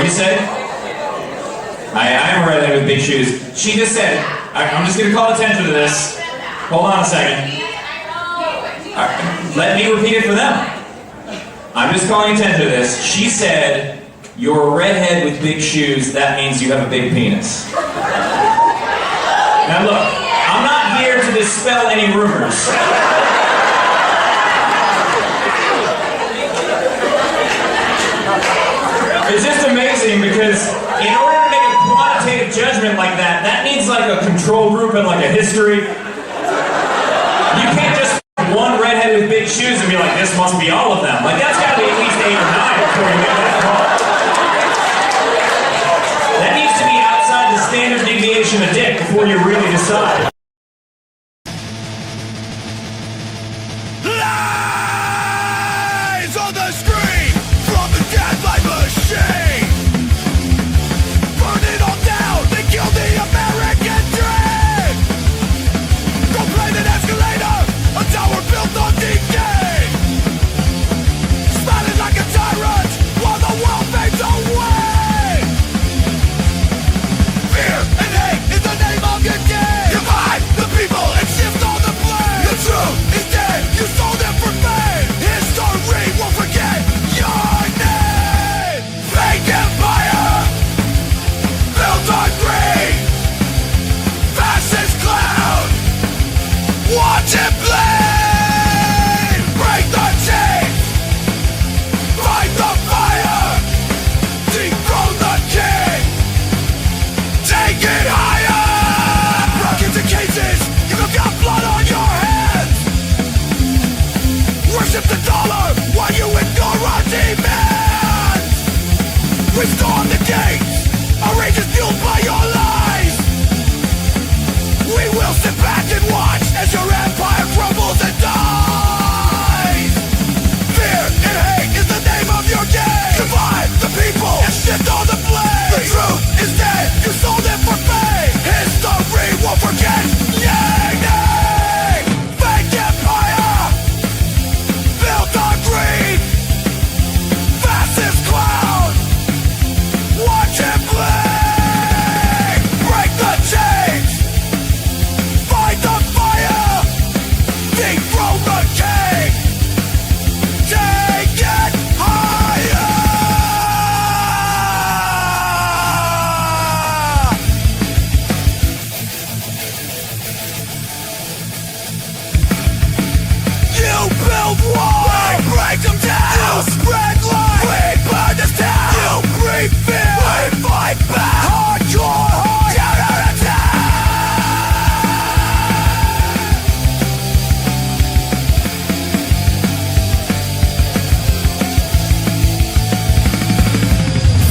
you say? I am a redhead with big shoes. She just said, I'm just going to call attention to this. Hold on a second. Let me repeat it for them. I'm just calling attention to this. She said, you're a redhead with big shoes, that means you have a big penis. Now look, I'm not here to dispel any rumors. It's just amazing because in order to make a quantitative judgment like that, that needs like a control group and like a history. You can't just one redhead with big shoes and be like, this must be all of them. Like that's gotta be at least 8 or 9 before you make that call. That needs to be outside the standard deviation of dick before you really decide. Lies on the screen from the gaslight machine. Burn it all down, they kill the American dream. Go play an escalator, a tower built on decay. Smiling like a tyrant while the world fades away. Fear and hate is the name of your game. Divide the people and shift all the blame. The truth is dead, you sold them for fame. History won't forget your name. Fake empire built on greed. Fascist clown, watch it bleed. Break the chains, fight the fire, dethrone the king, take it higher. Rock into cages, you got blood on your hands. Worship the dollar while you ignore our demands. We storm the gates, our rage is fueled by your lies. We will sit back and watch as your empire crumbles and dies. Fear and hate is the name of your game. Divide the people and shift all the blame. The truth is dead, you sold it for fame. History won't forget. Yang, yang. Fake empire built on greed. Fascist clown, watch it bleed. Break the chains, fight the fire, dethrone the king, take it higher. You build walls, we break them down. You spread lies, we burn this town. You breathe fear, we fight back. Hardcore heart, counterattack.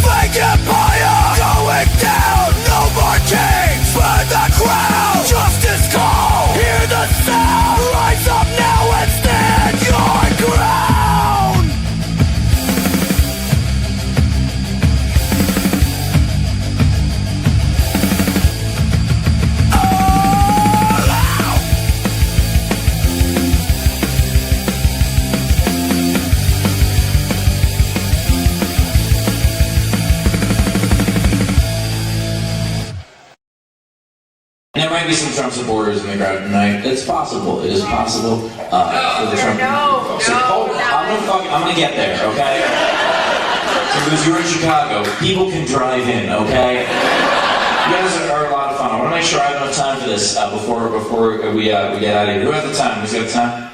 Fake empire going down, no more kings. Burn the crown, justice call. Hear the sound, rise up now and stand your ground. All out. There might be some Trump supporters in the crowd tonight. It's possible. It is possible for the Trump. I'm gonna get there, okay? So because you're in Chicago, people can drive in, okay? You guys are a lot of fun. I want to make sure I have enough time for this before we get out of here. Who has the time? Who's got the time?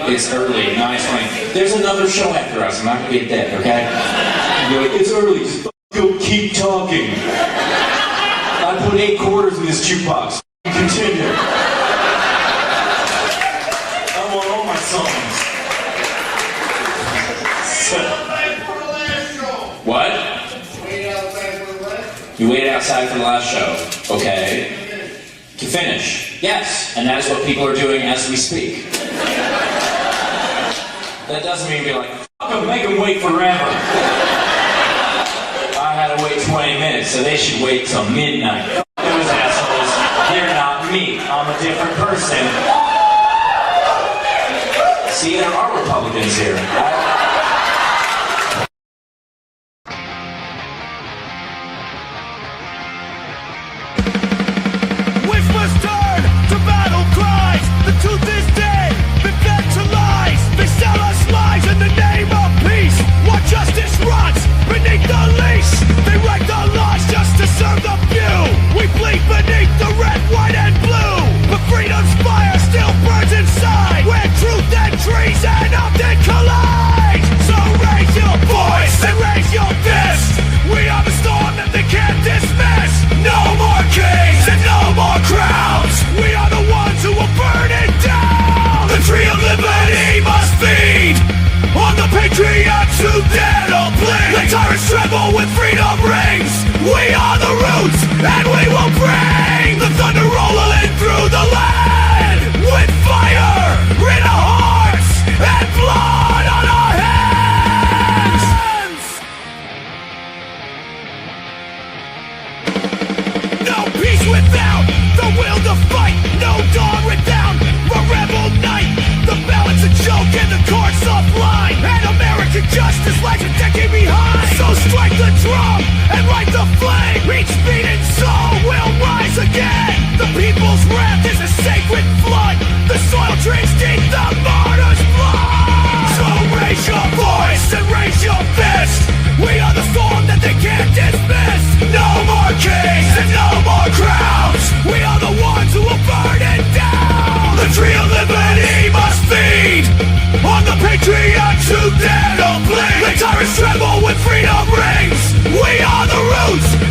It's early. Nice one. There's another show after us. I'm not gonna be a dick, okay? You're like, it's early. Just go keep talking. I put 8 quarters in this jukebox. Continue. I want all my songs. What? You waited outside for the last show. Okay. To finish. Yes. And that is what people are doing as we speak. That doesn't mean be like, fuck them, make them wait forever. I had to wait 20 minutes, so they should wait till midnight. Those assholes, they're not me. I'm a different person. See, there are Republicans here.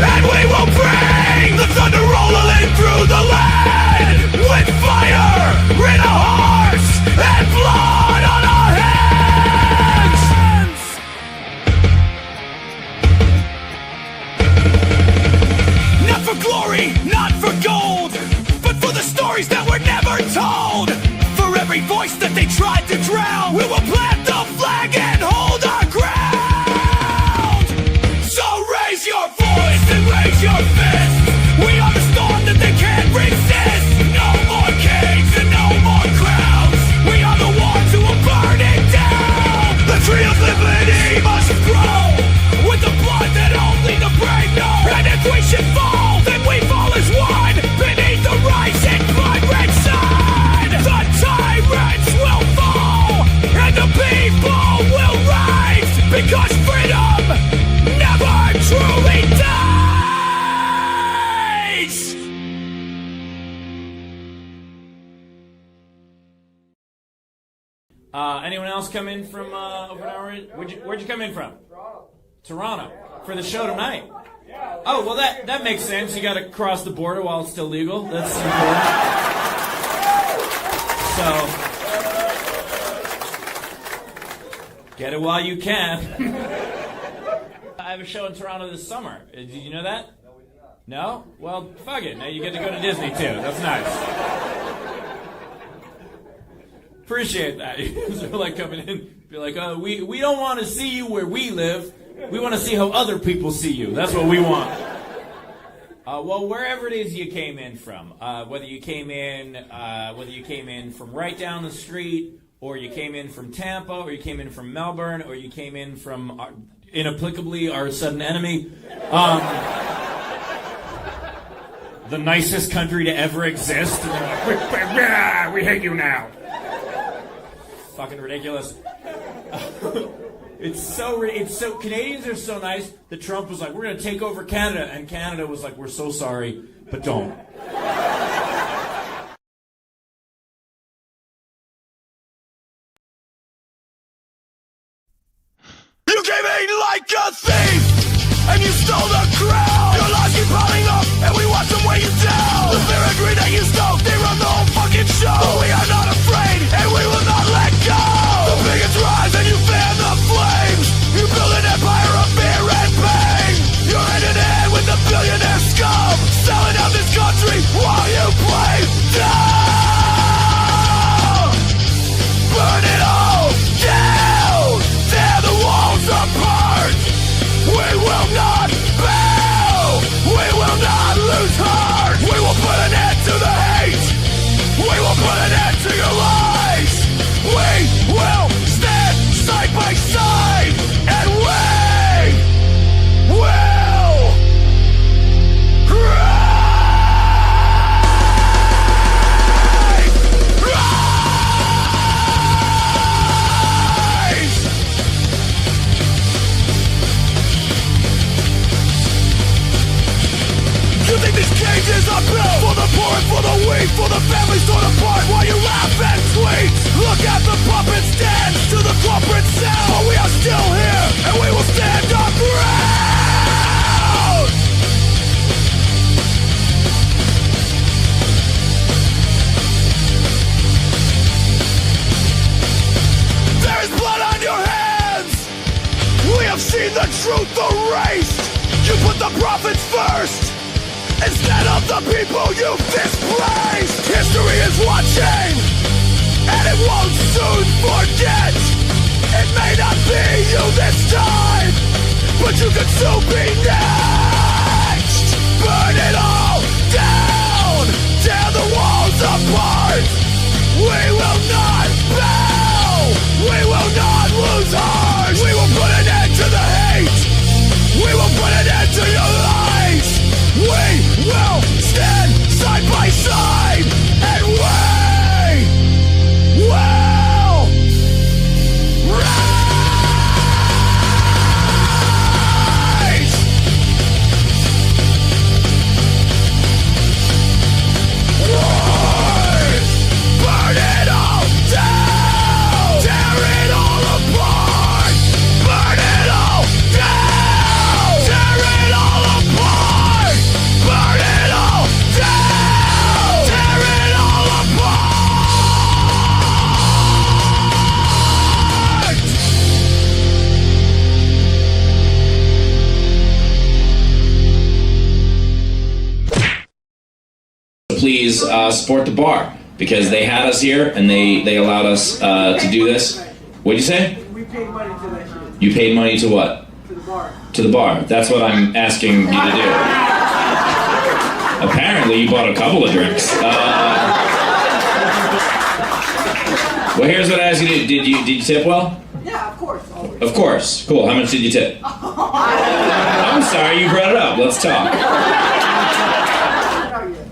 and we will bring the thunder rolling through the land with fire in our hearts and blood on our hands. Not for glory, not for gold, but for the stories that were never told. For every voice that they tried to drown, we will plant the flag and hold our ground. So raise your voice and raise your fist. We are the storm that they can't resist. No more caves and no more crowns. We are the ones who will burn it down. The tree of liberty must grow with the blood that only the brave know. And if we should fall, then we fall as one beneath the rising blood-red sun. The tyrants will fall and the people will rise, because freedom never truly dies. Anyone else come in from over an hour? Where'd you come in from? Toronto. For the show tonight. Oh, well that makes sense. You gotta cross the border while it's still legal. That's important. So get it while you can. I have a show in Toronto this summer. Did you know that? No, we did not. No? Well, fuck it. Now you get to go to Disney too. That's nice. Appreciate that. You sort of like coming in, be like, oh, we don't want to see you where we live. We want to see how other people see you. That's what we want. Well, wherever it is you came in from, whether you came in from right down the street, or you came in from Tampa, or you came in from Melbourne, or you came in from inapplicably our sudden enemy, the nicest country to ever exist. And they're like, we hate you now. Fucking ridiculous. It's so Canadians are so nice that Trump was like, we're going to take over Canada, and Canada was like, we're so sorry, but don't. You came in like a thief, and you stole the crown. Your lies keep piling up, and we watch them weigh you down. The very greed that you stoke, they run the whole fucking show. But we are not afraid, and we will not let go. The bigots rise, and you fan the flames. You build an empire of fear and pain. You're hand in hand with the billionaire scum, selling out this country while you play dumb. Burn it all down, tear the walls apart. We will not bow, we will not lose heart. We will put an end to the hate, we will put an end to your lies. We will stand side by side, and we will rise. You think these cages are built for the poor and for the weak, for the families torn apart while you laugh and tweet? Look at the puppets dance to the corporate sound, but we are still here and we will stand our ground. There is blood on your hands. We have seen the truth erased. You put the profits first instead of the people you've displaced. History is watching, and it won't soon forget. It may not be you this time, but you could soon be next. Burn it all down, tear the walls apart. We will not bow, we will not lose heart. We will put an end to the hate, we will put an end to your lies. We will stand side by side, and we will rise. support the bar, because they had us here and they allowed us to do this. What'd you say? We paid money to that shit. You paid money to what? To the bar. To the bar. That's what I'm asking you to do. Apparently, you bought a couple of drinks. Well, here's what I asked you to do. Did you tip well? Yeah, of course. Always. Of course. Cool. How much did you tip? I'm sorry, you brought it up. Let's talk.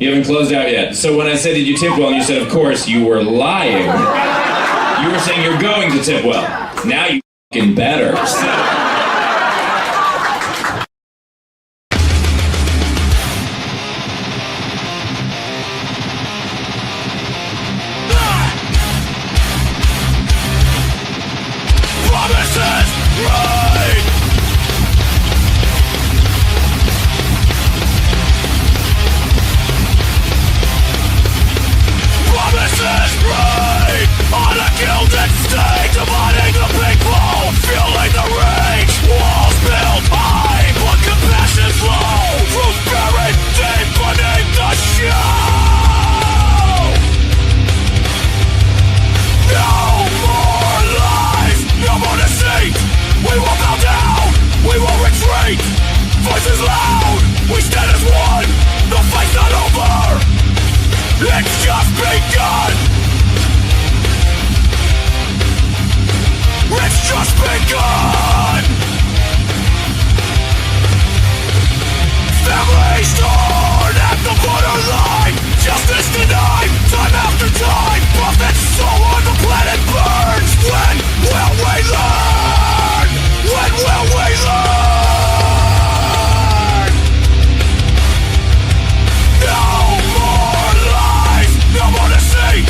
You haven't closed out yet. So when I said, did you tip well, and you said, of course, you were lying. You were saying you're going to tip well. Now you f***ing better. Promises right. Promises right. On a gilded stage, dividing the people, fueling the rage. Walls built high, but compassion's low. Truth buried deep beneath the show. No more lies, no more deceit. We will bow down, we will retreat. Voices loud, we stand as one. The fight's not over, it's just begun. It's just begun. Families torn at the borderline. Justice denied, time after time. Prophet's soul on the planet burns. When will we learn? When will we learn? No more lies, no more deceit.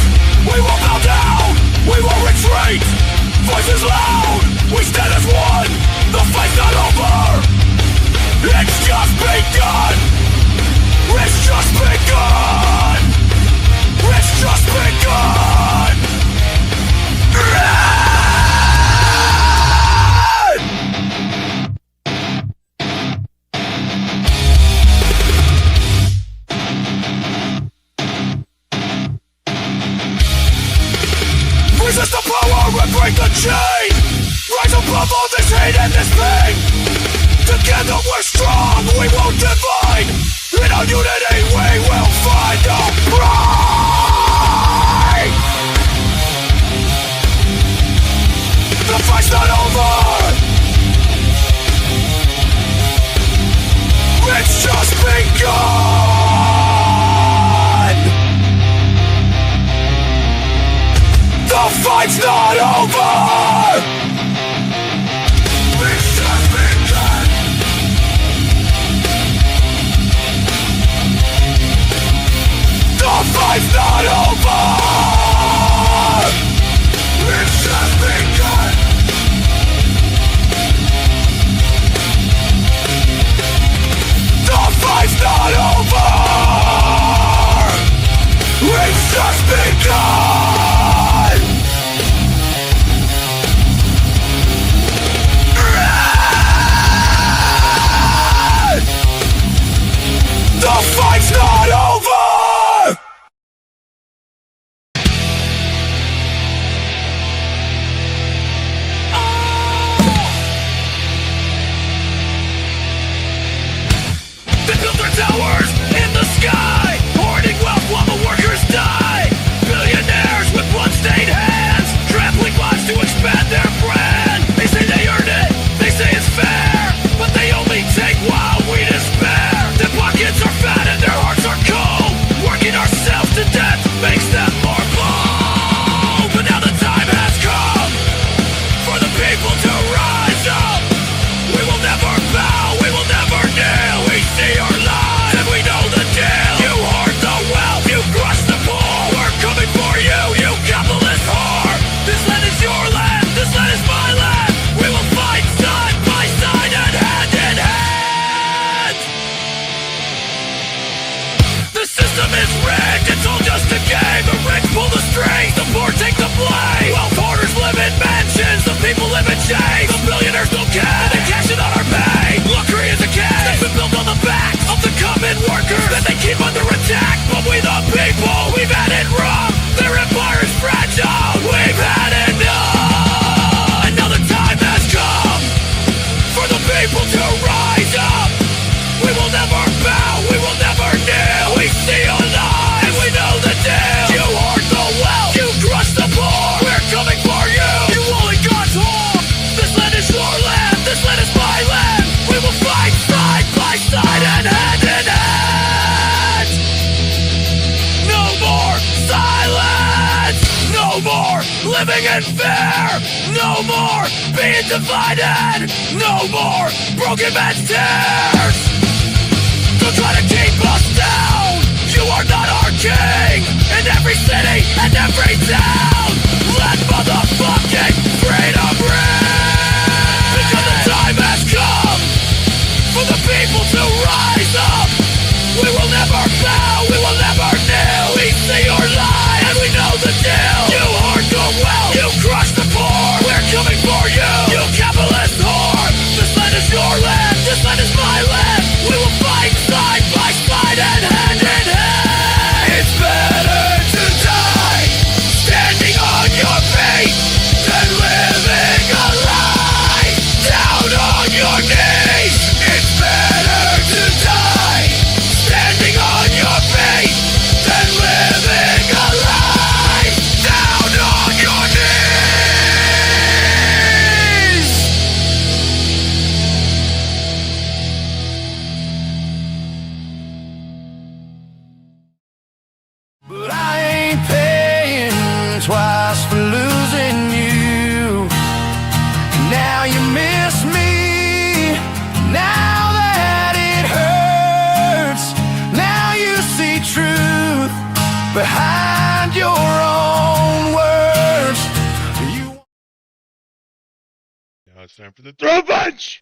We will bow down, we will retreat. Voices loud, we stand as one. The fight's not over, it's just begun. It's just begun. It's just begun. Resist the power and break the chain. Rise above all this hate and this pain. Together we're strong, we won't divide. In our unity we will find our pride. The fight's not over, it's just begun. The fight's not over, it's just begun. The fight's not over, it's just begun. The fight's not over, it's just begun. The fight's not over. They build their towers in the sky, hoarding wealth while the workers die. Billionaires living in fear. No more being divided. No more broken man's tears. Don't try to keep us down. You are not our king. In every city and every town, let motherfucking freedom ring. Because the time has come for the people to rise up. We will never bow, we will never kneel. We see your lie and we know the deal. You hoard your wealth, you crush the poor. We're coming for you, you capitalist whore. This land is your land, this land is my land. We will fight side by side and hand in hand. It's better to die standing on your feet than living a lie down on your knees. It's better to die standing on your feet than living a lie down on your knees. But I ain't paying twice for losing you. Now you miss me. Now that it hurts. Now you see truth behind your own words. Now it's time for the throw punch!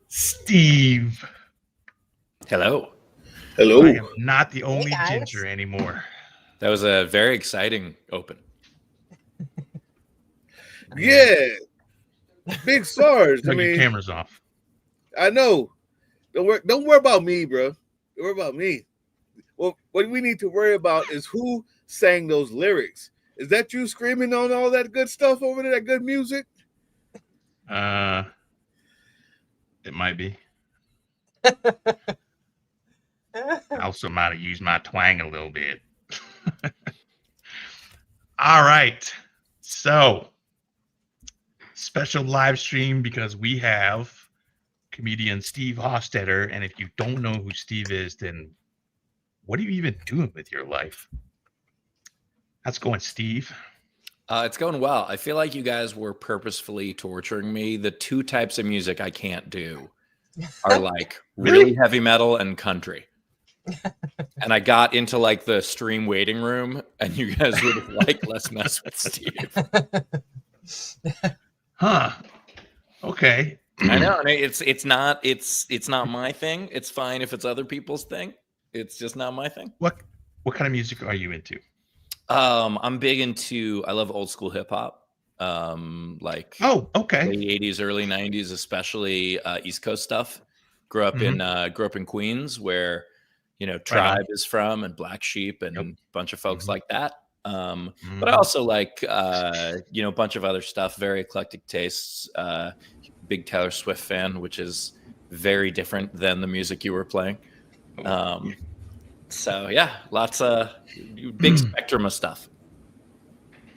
Steve. Hello. Hello. I am not the only guys. ginger anymore. That was a very exciting open. Yeah. Big Sarge. I Turn your mean, cameras off. I know. Don't worry about me, bro. Don't worry about me. Well, what we need to worry about is who sang those lyrics. Is that you screaming on all that good stuff over there, that good music? It might be. I also might have used my twang a little bit. All right. So, special live stream because we have comedian Steve Hofstetter. And if you don't know who Steve is, then what are you even doing with your life? How's it going, Steve? It's going well. I feel like you guys were purposefully torturing me. The two types of music I can't do are like really heavy metal and country. And I got into like the stream waiting room, and you guys would have like, let's mess with Steve. Huh. Okay. I know. And it's not my thing. It's fine if it's other people's thing. It's just not my thing. What kind of music are you into? I'm big into, I love old school hip hop. Like Oh, okay. late 80s, early 90s, especially East Coast stuff. Grew up in Queens, where Tribe is from, and Black Sheep, and a bunch of folks like that. But I also like a bunch of other stuff, very eclectic tastes. Big Taylor Swift fan, which is very different than the music you were playing. So yeah, lots of big spectrum of stuff.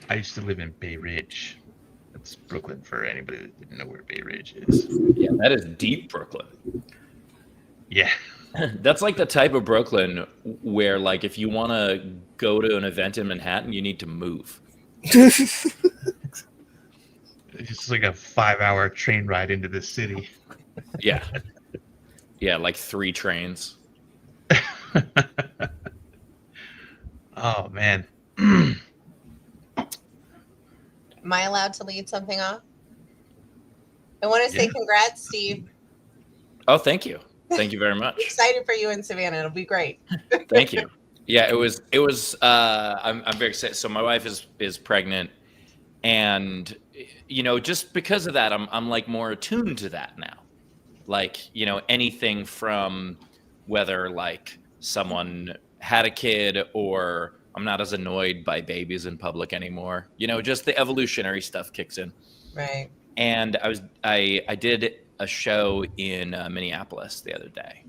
I used to live in Bay Ridge. That's Brooklyn for anybody that didn't know where Bay Ridge is. Yeah, that is deep Brooklyn. Yeah. That's like the type of Brooklyn where, like, if you want to go to an event in Manhattan, you need to move. just like a 5-hour train ride into the city. Yeah. Yeah, like 3 trains. Oh man. Am I allowed to lead something off? I want to say congrats, Steve. Oh, thank you. Thank you very much. I'm excited for you in Savannah. It'll be great. Thank you. Yeah, it was I'm very excited. So my wife is pregnant, and just because of that, I'm like more attuned to that now. Like, anything from whether like someone had a kid, or I'm not as annoyed by babies in public anymore. Just the evolutionary stuff kicks in. Right. And I did a show in Minneapolis the other day,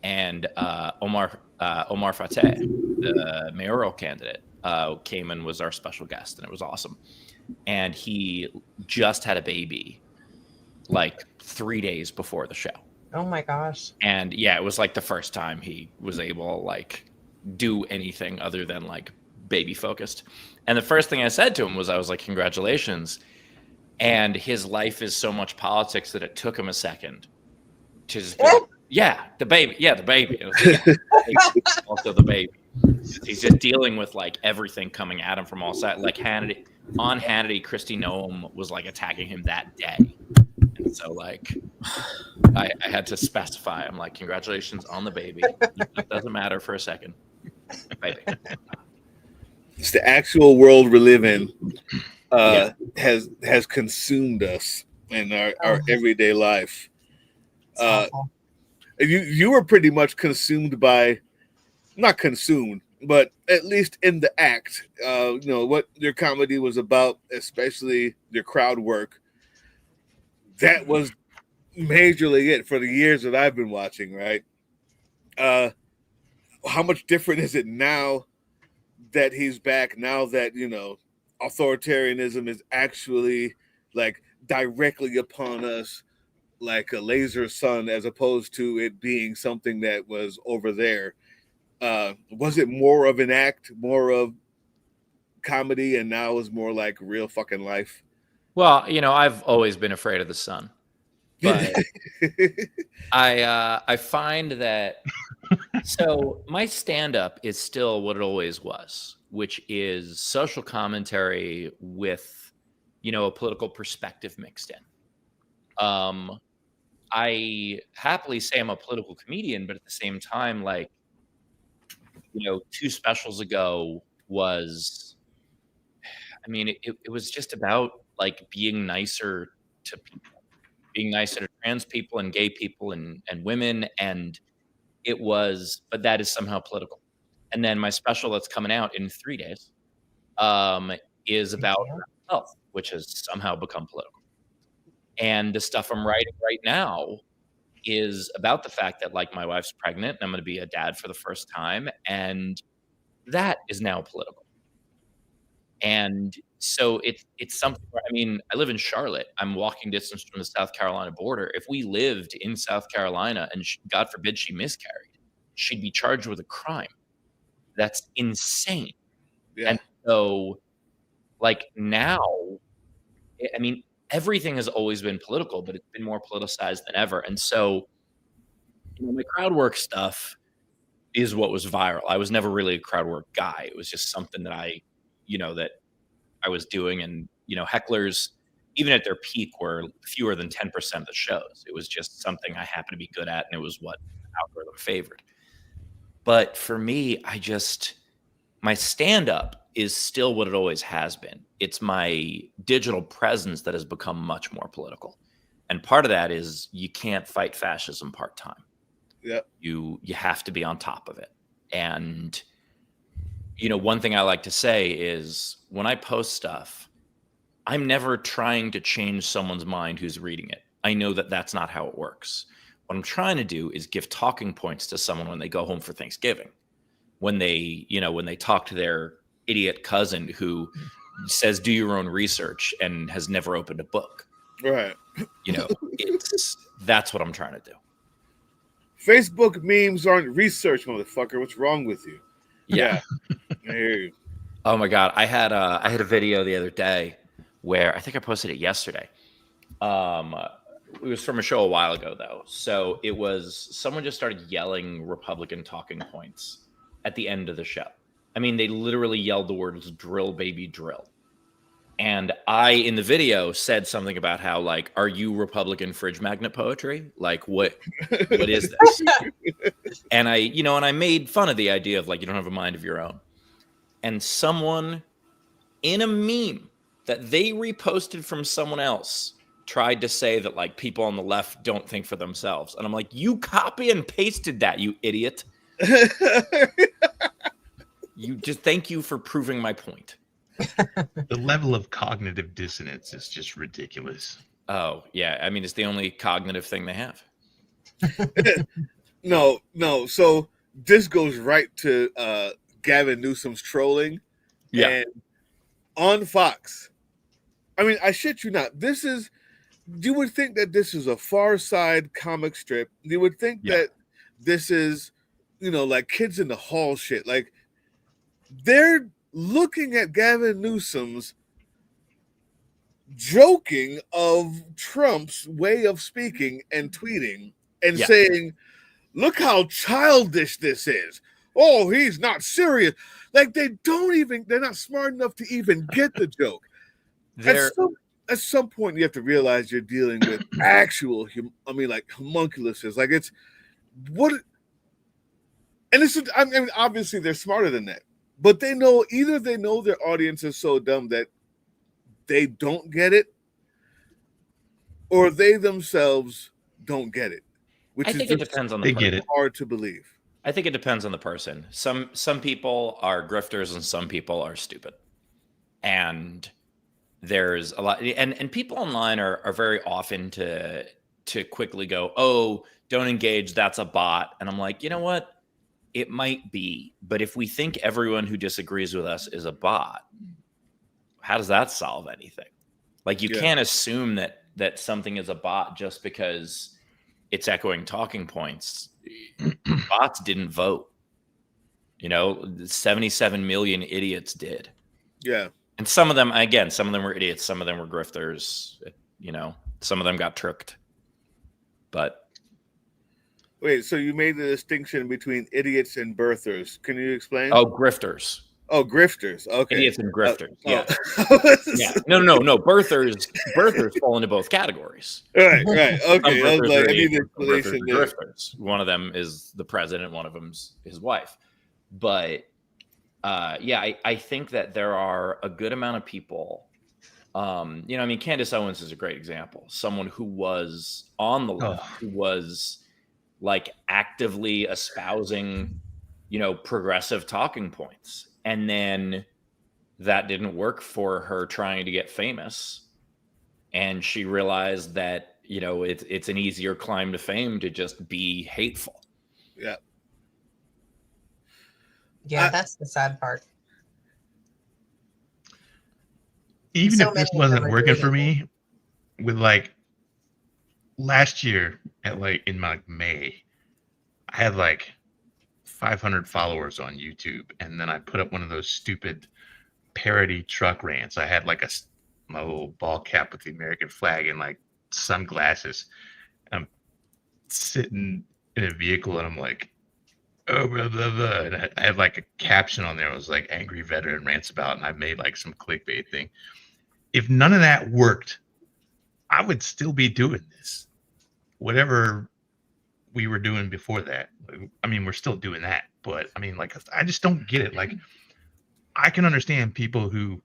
and Omar Fateh, the mayoral candidate, came and was our special guest, and it was awesome. And he just had a baby like 3 days before the show. Oh my gosh. And yeah, it was like the first time he was able to like do anything other than like baby focused. And the first thing I said to him was, I was like, congratulations. And his life is so much politics that it took him a second to just go, the baby. Yeah, the baby. It was like, also the baby. He's just dealing with like everything coming at him from all sides. Like Hannity, Kristi Noem was like attacking him that day. And so like I had to specify. I'm like, congratulations on the baby. It doesn't matter for a second. Baby. It's the actual world we live in. Has consumed us in our everyday life. You were pretty much consumed by, not consumed, but at least in the act. What your comedy was about, especially your crowd work. That was majorly it for the years that I've been watching. Right? How much different is it now that he's back? Now that authoritarianism is actually like directly upon us like a laser sun, as opposed to it being something that was over there. Was it more of an act, more of comedy, and now is more like real fucking life? Well, I've always been afraid of the sun, but I find that so my stand-up is still what it always was, which is social commentary with, a political perspective mixed in. I happily say I'm a political comedian, but at the same time, like, 2 specials ago was, it was just about like being nicer to people, being nicer to trans people and gay people and women. And but that is somehow political. And then my special that's coming out in 3 days is about health, which has somehow become political. And the stuff I'm writing right now is about the fact that like my wife's pregnant and I'm going to be a dad for the first time. And that is now political. And so it's something where, I live in Charlotte. I'm walking distance from the South Carolina border. If we lived in South Carolina and God forbid she miscarried, she'd be charged with a crime. That's insane. Yeah. And so like now, everything has always been political, but it's been more politicized than ever. And so, my crowd work stuff is what was viral. I was never really a crowd work guy. It was just something that that I was doing. And, hecklers, even at their peak, were fewer than 10% of the shows. It was just something I happened to be good at, and it was what the algorithm favored. But for me, my stand-up is still what it always has been. It's my digital presence that has become much more political. And part of that is you can't fight fascism part-time. Yeah. You have to be on top of it. And, one thing I like to say is when I post stuff, I'm never trying to change someone's mind who's reading it. I know that that's not how it works. What I'm trying to do is give talking points to someone when they go home for Thanksgiving. When they talk to their idiot cousin who says, do your own research and has never opened a book. Right. That's what I'm trying to do. Facebook memes aren't research, motherfucker. What's wrong with you? Yeah. I hear you. Oh my God. I had a video the other day where I think I posted it yesterday. It was from a show a while ago, though. So it was someone just started yelling Republican talking points at the end of the show. I mean, they literally yelled the words "drill, baby, drill." And I, in the video, said something about how, like, are you Republican fridge magnet poetry? Like, what is this? And I made fun of the idea of, like, you don't have a mind of your own. And someone in a meme that they reposted from someone else tried to say that, like, people on the left don't think for themselves. And I'm like, you copy and pasted that, you idiot. You just thank you for proving my point. The level of cognitive dissonance is just ridiculous. Oh, yeah. I mean, it's the only cognitive thing they have. No. So this goes right to Gavin Newsom's trolling. Yeah. And on Fox. I mean, I shit you not. You would think that this is a Far Side comic strip. You would think that this is, like Kids in the Hall shit. Like, they're looking at Gavin Newsom's joking of Trump's way of speaking and tweeting and saying, look how childish this is. Oh, he's not serious. Like, they're not smart enough to even get the joke. At some point, you have to realize you're dealing with actual, homunculuses. Like, it's what, and obviously they're smarter than that. But they know their audience is so dumb that they don't get it, or they themselves don't get it. I think it depends on the person. They get it. Hard to believe. I think it depends on the person. Some people are grifters and some people are stupid. And there's a lot, and people online are very often to quickly go, oh, don't engage, that's a bot. And I'm like, you know what? It might be, but if we think everyone who disagrees with us is a bot, how does that solve anything? Like, you can't assume that something is a bot just because it's echoing talking points. Bots didn't vote. 77 million idiots did. Yeah. And some of them were idiots. Some of them were grifters. Some of them got tricked. But wait, so you made the distinction between idiots and birthers. Can you explain? Oh, grifters. Oh, grifters. Okay. Idiots and grifters. Yeah. No. Birthers fall into both categories. Right. Okay. I was like, I need an explanation there. Grifters. One of them is the president. One of them's his wife. But I think that there are a good amount of people. Candace Owens is a great example. Someone who was on the left, who was like actively espousing, progressive talking points. And then that didn't work for her trying to get famous. And she realized that, it's an easier climb to fame to just be hateful. Yeah. Yeah, that's the sad part. Even if this wasn't working for me, with like last year in May, I had like 500 followers on YouTube, and then I put up one of those stupid parody truck rants. I had like my little ball cap with the American flag and like sunglasses. I'm sitting in a vehicle and I'm like, oh, blah, blah, blah. And I had like a caption on there. It was like angry veteran rants about, and I made like some clickbait thing. If none of that worked, I would still be doing this. Whatever we were doing before that. I mean, we're still doing that, but I mean, like, I just don't get it. Like, I can understand people who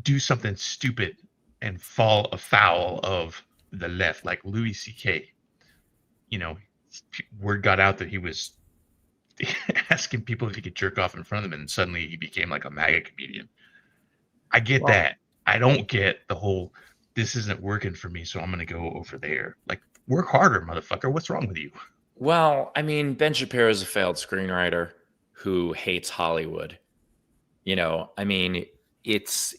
do something stupid and fall afoul of the left, like Louis C.K. Word got out that he was asking people if he could jerk off in front of them, and suddenly he became like a MAGA comedian. I get that. I don't get the whole, this isn't working for me, so I'm going to go over there. Like, work harder, motherfucker. What's wrong with you? Well, I mean, Ben Shapiro is a failed screenwriter who hates Hollywood. I mean, it's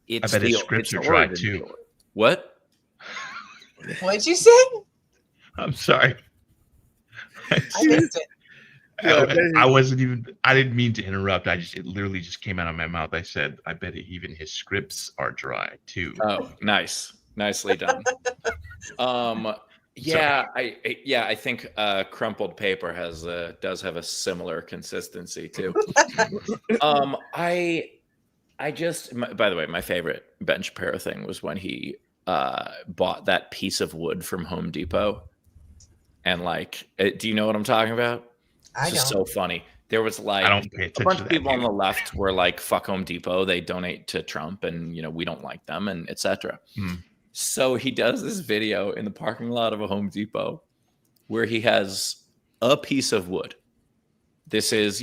I bet his scripts are dry too. What? What'd you say? I'm sorry. I missed it. I wasn't even. I didn't mean to interrupt. It literally just came out of my mouth. I said, "I bet even his scripts are dry too." Oh, nice, nicely done. Yeah, I think crumpled paper does have a similar consistency too. I just, by the way, my favorite Ben Shapiro thing was when he bought that piece of wood from Home Depot, and like, do you know what I'm talking about? It's just so funny. There was like I don't pay a attention bunch to of that, people on dude. the left were like, "Fuck Home Depot," they donate to Trump, and we don't like them, and etc. So he does this video in the parking lot of a Home Depot where he has a piece of wood. This is,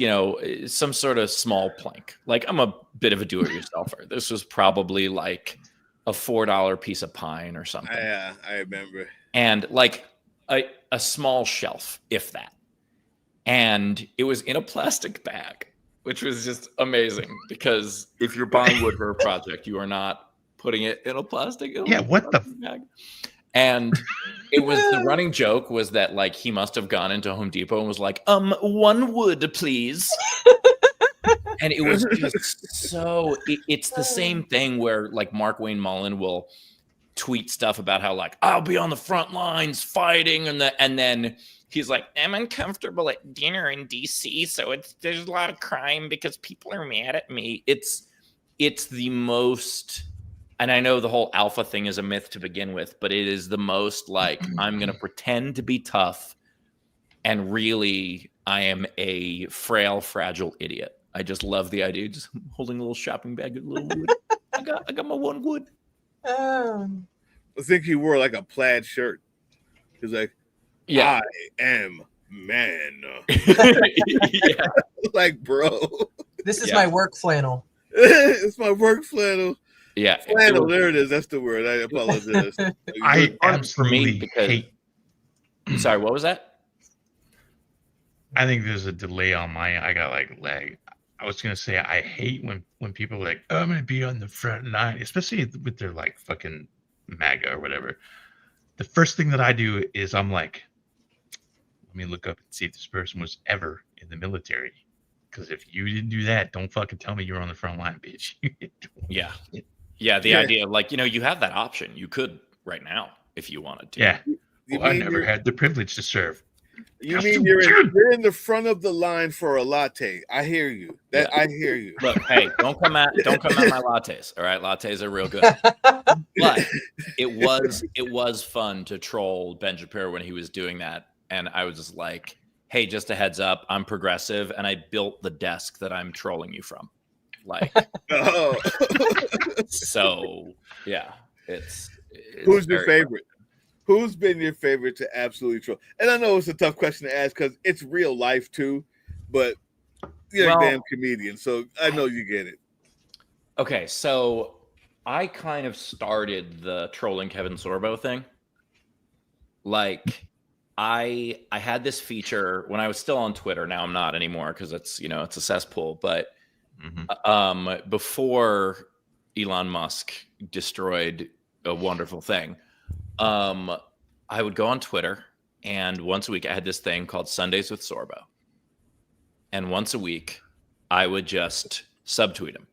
some sort of small plank. Like, I'm a bit of a do-it-yourselfer. This was probably like a $4 piece of pine or something. Yeah, I remember. And like a small shelf, if that. And it was in a plastic bag, which was just amazing because if you're buying wood for a project, you are not putting it in a plastic bag. And it was the running joke was that like he must have gone into Home Depot and was like, 1 wood, please. And it was just so it's the same thing where like Mark Wayne Mullen will tweet stuff about how like I'll be on the front lines fighting and then he's like, I'm uncomfortable at dinner in DC, so there's a lot of crime because people are mad at me. It's the most, and I know the whole alpha thing is a myth to begin with, but it is the most like I'm gonna pretend to be tough, and really I am a frail, fragile idiot. I just love the idea, just holding a little shopping bag of little wood. I got my 1 wood. I think he wore like a plaid shirt. He's like, I am man. Yeah. Like, bro. This is my work flannel. It's my work flannel. Yeah. Flannel, there it is. That's the word. I apologize. I absolutely hate. Sorry, what was that? I think there's a delay on my. I got like lag. I was gonna say I hate when people are like, oh, I'm gonna be on the front line, especially with their like fucking MAGA or whatever. The first thing that I do is I'm like, let me look up and see if this person was ever in the military. Because if you didn't do that, don't fucking tell me you're on the front line, bitch. Yeah. Yeah, the idea of like, you have that option. You could right now if you wanted to. Yeah. Well, I never had the privilege to serve. You mean you're in the front of the line for a latte? I hear you. I hear you. Look, hey, don't come at my lattes. All right, lattes are real good. But it was fun to troll Ben Shapiro when he was doing that, and I was just like, hey, just a heads up, I'm progressive, and I built the desk that I'm trolling you from. Like, so yeah, it's who's your favorite? Fun. Who's been your favorite to absolutely troll? And I know it's a tough question to ask because it's real life too, but you're a damn comedian, so I know you get it. Okay, so I kind of started the trolling Kevin Sorbo thing. Like, I had this feature when I was still on Twitter. Now I'm not anymore because it's it's a cesspool. But before Elon Musk destroyed a wonderful thing. I would go on Twitter, and once a week I had this thing called Sundays with Sorbo. And once a week I would just subtweet him.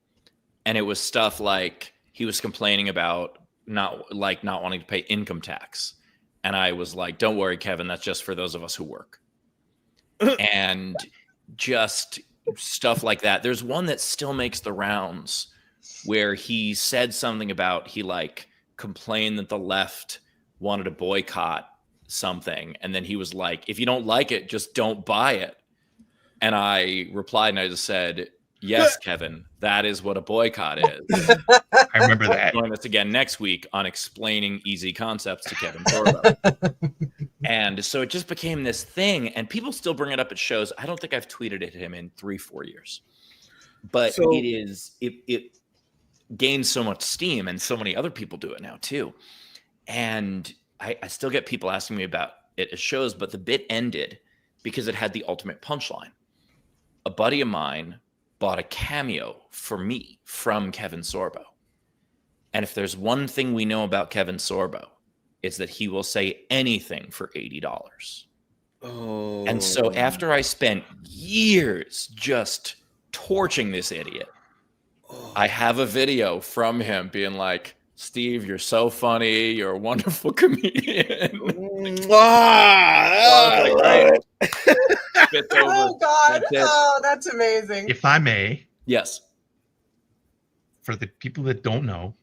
And it was stuff like he was complaining about not wanting to pay income tax. And I was like, don't worry, Kevin, that's just for those of us who work. And just stuff like that. There's one that still makes the rounds where he said something about he like complained that the left wanted to boycott something, and then he was like, if you don't like it, just don't buy it. And I replied and I just said, yes, Kevin, that is what a boycott is. I remember that. Join us again next week on explaining easy concepts to Kevin Sorbo. And so it just became this thing, and people still bring it up at shows. I don't think I've tweeted at him in 3-4 years, but it gains so much steam, and so many other people do it now too. And I still get people asking me about it at shows, but the bit ended because it had the ultimate punchline. A buddy of mine bought a cameo for me from Kevin Sorbo. And if there's one thing we know about Kevin Sorbo, it's that he will say anything for $80. Oh. And so after I spent years just torching this idiot, I have a video from him being like, Steve, you're so funny. You're a wonderful comedian. Right. Oh God! Oh, that's amazing. If I may, yes. For the people that don't know,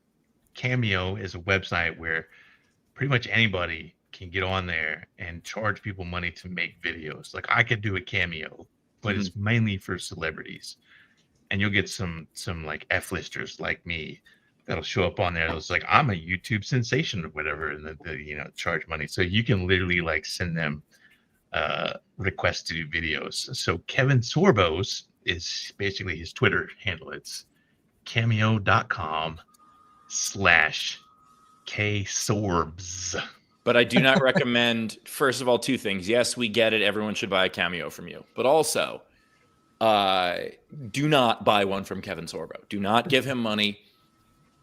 Cameo is a website where pretty much anybody can get on there and charge people money to make videos. Like I could do a Cameo, but it's mainly for celebrities. And you'll get some like F-listers like me that'll show up on there. It's like, I'm a YouTube sensation or whatever, and they charge money. So you can literally like send them requests to do videos. So Kevin Sorbos is basically his Twitter handle. It's cameo.com/ksorbs. But I do not recommend, first of all, two things. Yes, we get it. Everyone should buy a Cameo from you. But also, do not buy one from Kevin Sorbo. Do not give him money.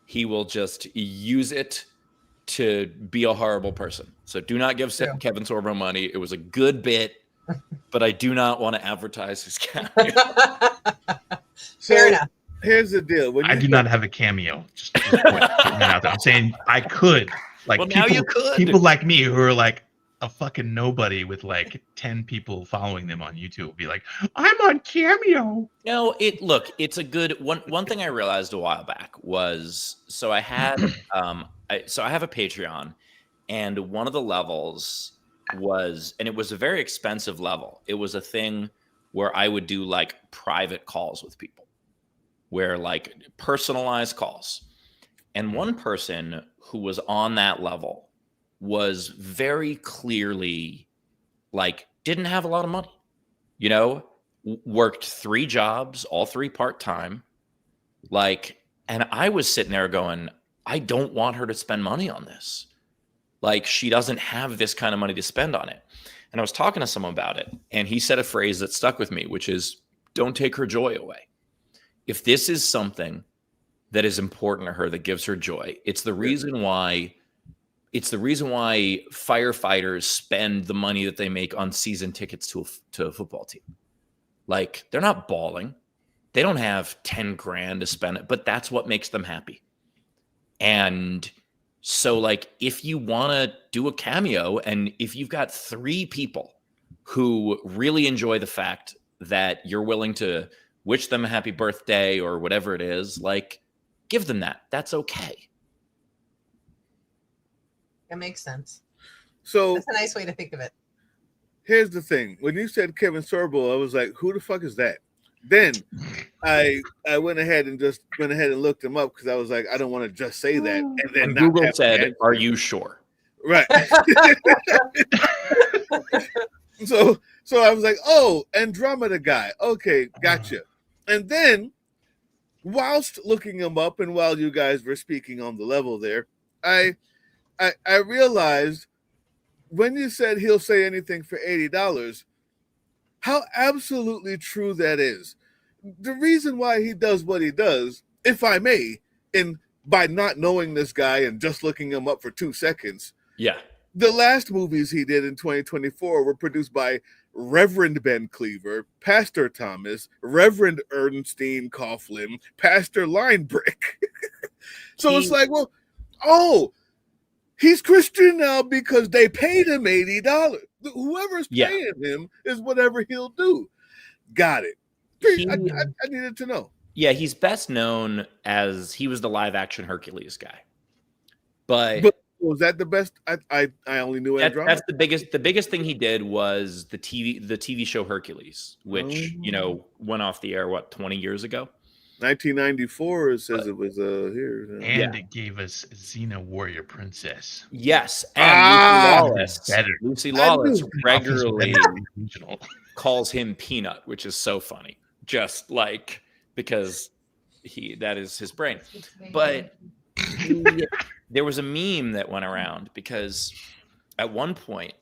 He will just use it to be a horrible person. So do not give Kevin Sorbo money. It was a good bit, but I do not want to advertise his Cameo. Fair enough. Here's the deal. I do not have a Cameo. Just putting that out there. I'm saying I could. Like well, people, now you could. People like me who are like a fucking nobody with like 10 people following them on YouTube will be like, I'm on Cameo. No, it's a good one. One thing I realized a while back was, so I had so I have a Patreon, and one of the levels was, and it was a very expensive level. It was a thing where I would do like private calls with people, where like personalized calls. And one person who was on that level was very clearly like, didn't have a lot of money, worked 3 jobs, all 3 part-time. Like, and I was sitting there going, I don't want her to spend money on this. Like, she doesn't have this kind of money to spend on it. And I was talking to someone about it, and he said a phrase that stuck with me, which is, don't take her joy away. If this is something that is important to her, that gives her joy, it's the reason why firefighters spend the money that they make on season tickets to a football team. Like, they're not balling. They don't have 10 grand to spend it, but that's what makes them happy. And so, like, if you want to do a Cameo, and if you've got 3 people who really enjoy the fact that you're willing to wish them a happy birthday or whatever it is, like, give them that. That's okay. It makes sense. So that's a nice way to think of it. Here's the thing. When you said Kevin Sorbo, I was like, who the fuck is that? Then I went ahead and looked him up because I was like, I don't want to just say that. And then Google said, are you sure? Right. So I was like, oh, Andromeda guy. Okay, gotcha. And then whilst looking him up and while you guys were speaking on the level there, I realized when you said he'll say anything for $80, how absolutely true that is. The reason why he does what he does, if I may, by not knowing this guy and just looking him up for 2 seconds. Yeah. The last movies he did in 2024 were produced by Reverend Ben Cleaver, Pastor Thomas, Reverend Ernestine Coughlin, Pastor Linebrick. So it's like, well, he's Christian now because they paid him $80. Whoever's paying him is whatever he'll do. Got it. I needed to know. Yeah, he's best known as he was the live action Hercules guy. But was that the best? I only knew Andromeda. That's the biggest thing he did was the TV show Hercules, which went off the air 20 years ago. 1994, it says it was here. And it gave us Xena Warrior Princess. Yes, and Lucy Lawless regularly calls him Peanut, which is so funny. Just like, because that is his brain. But there was a meme that went around because at one point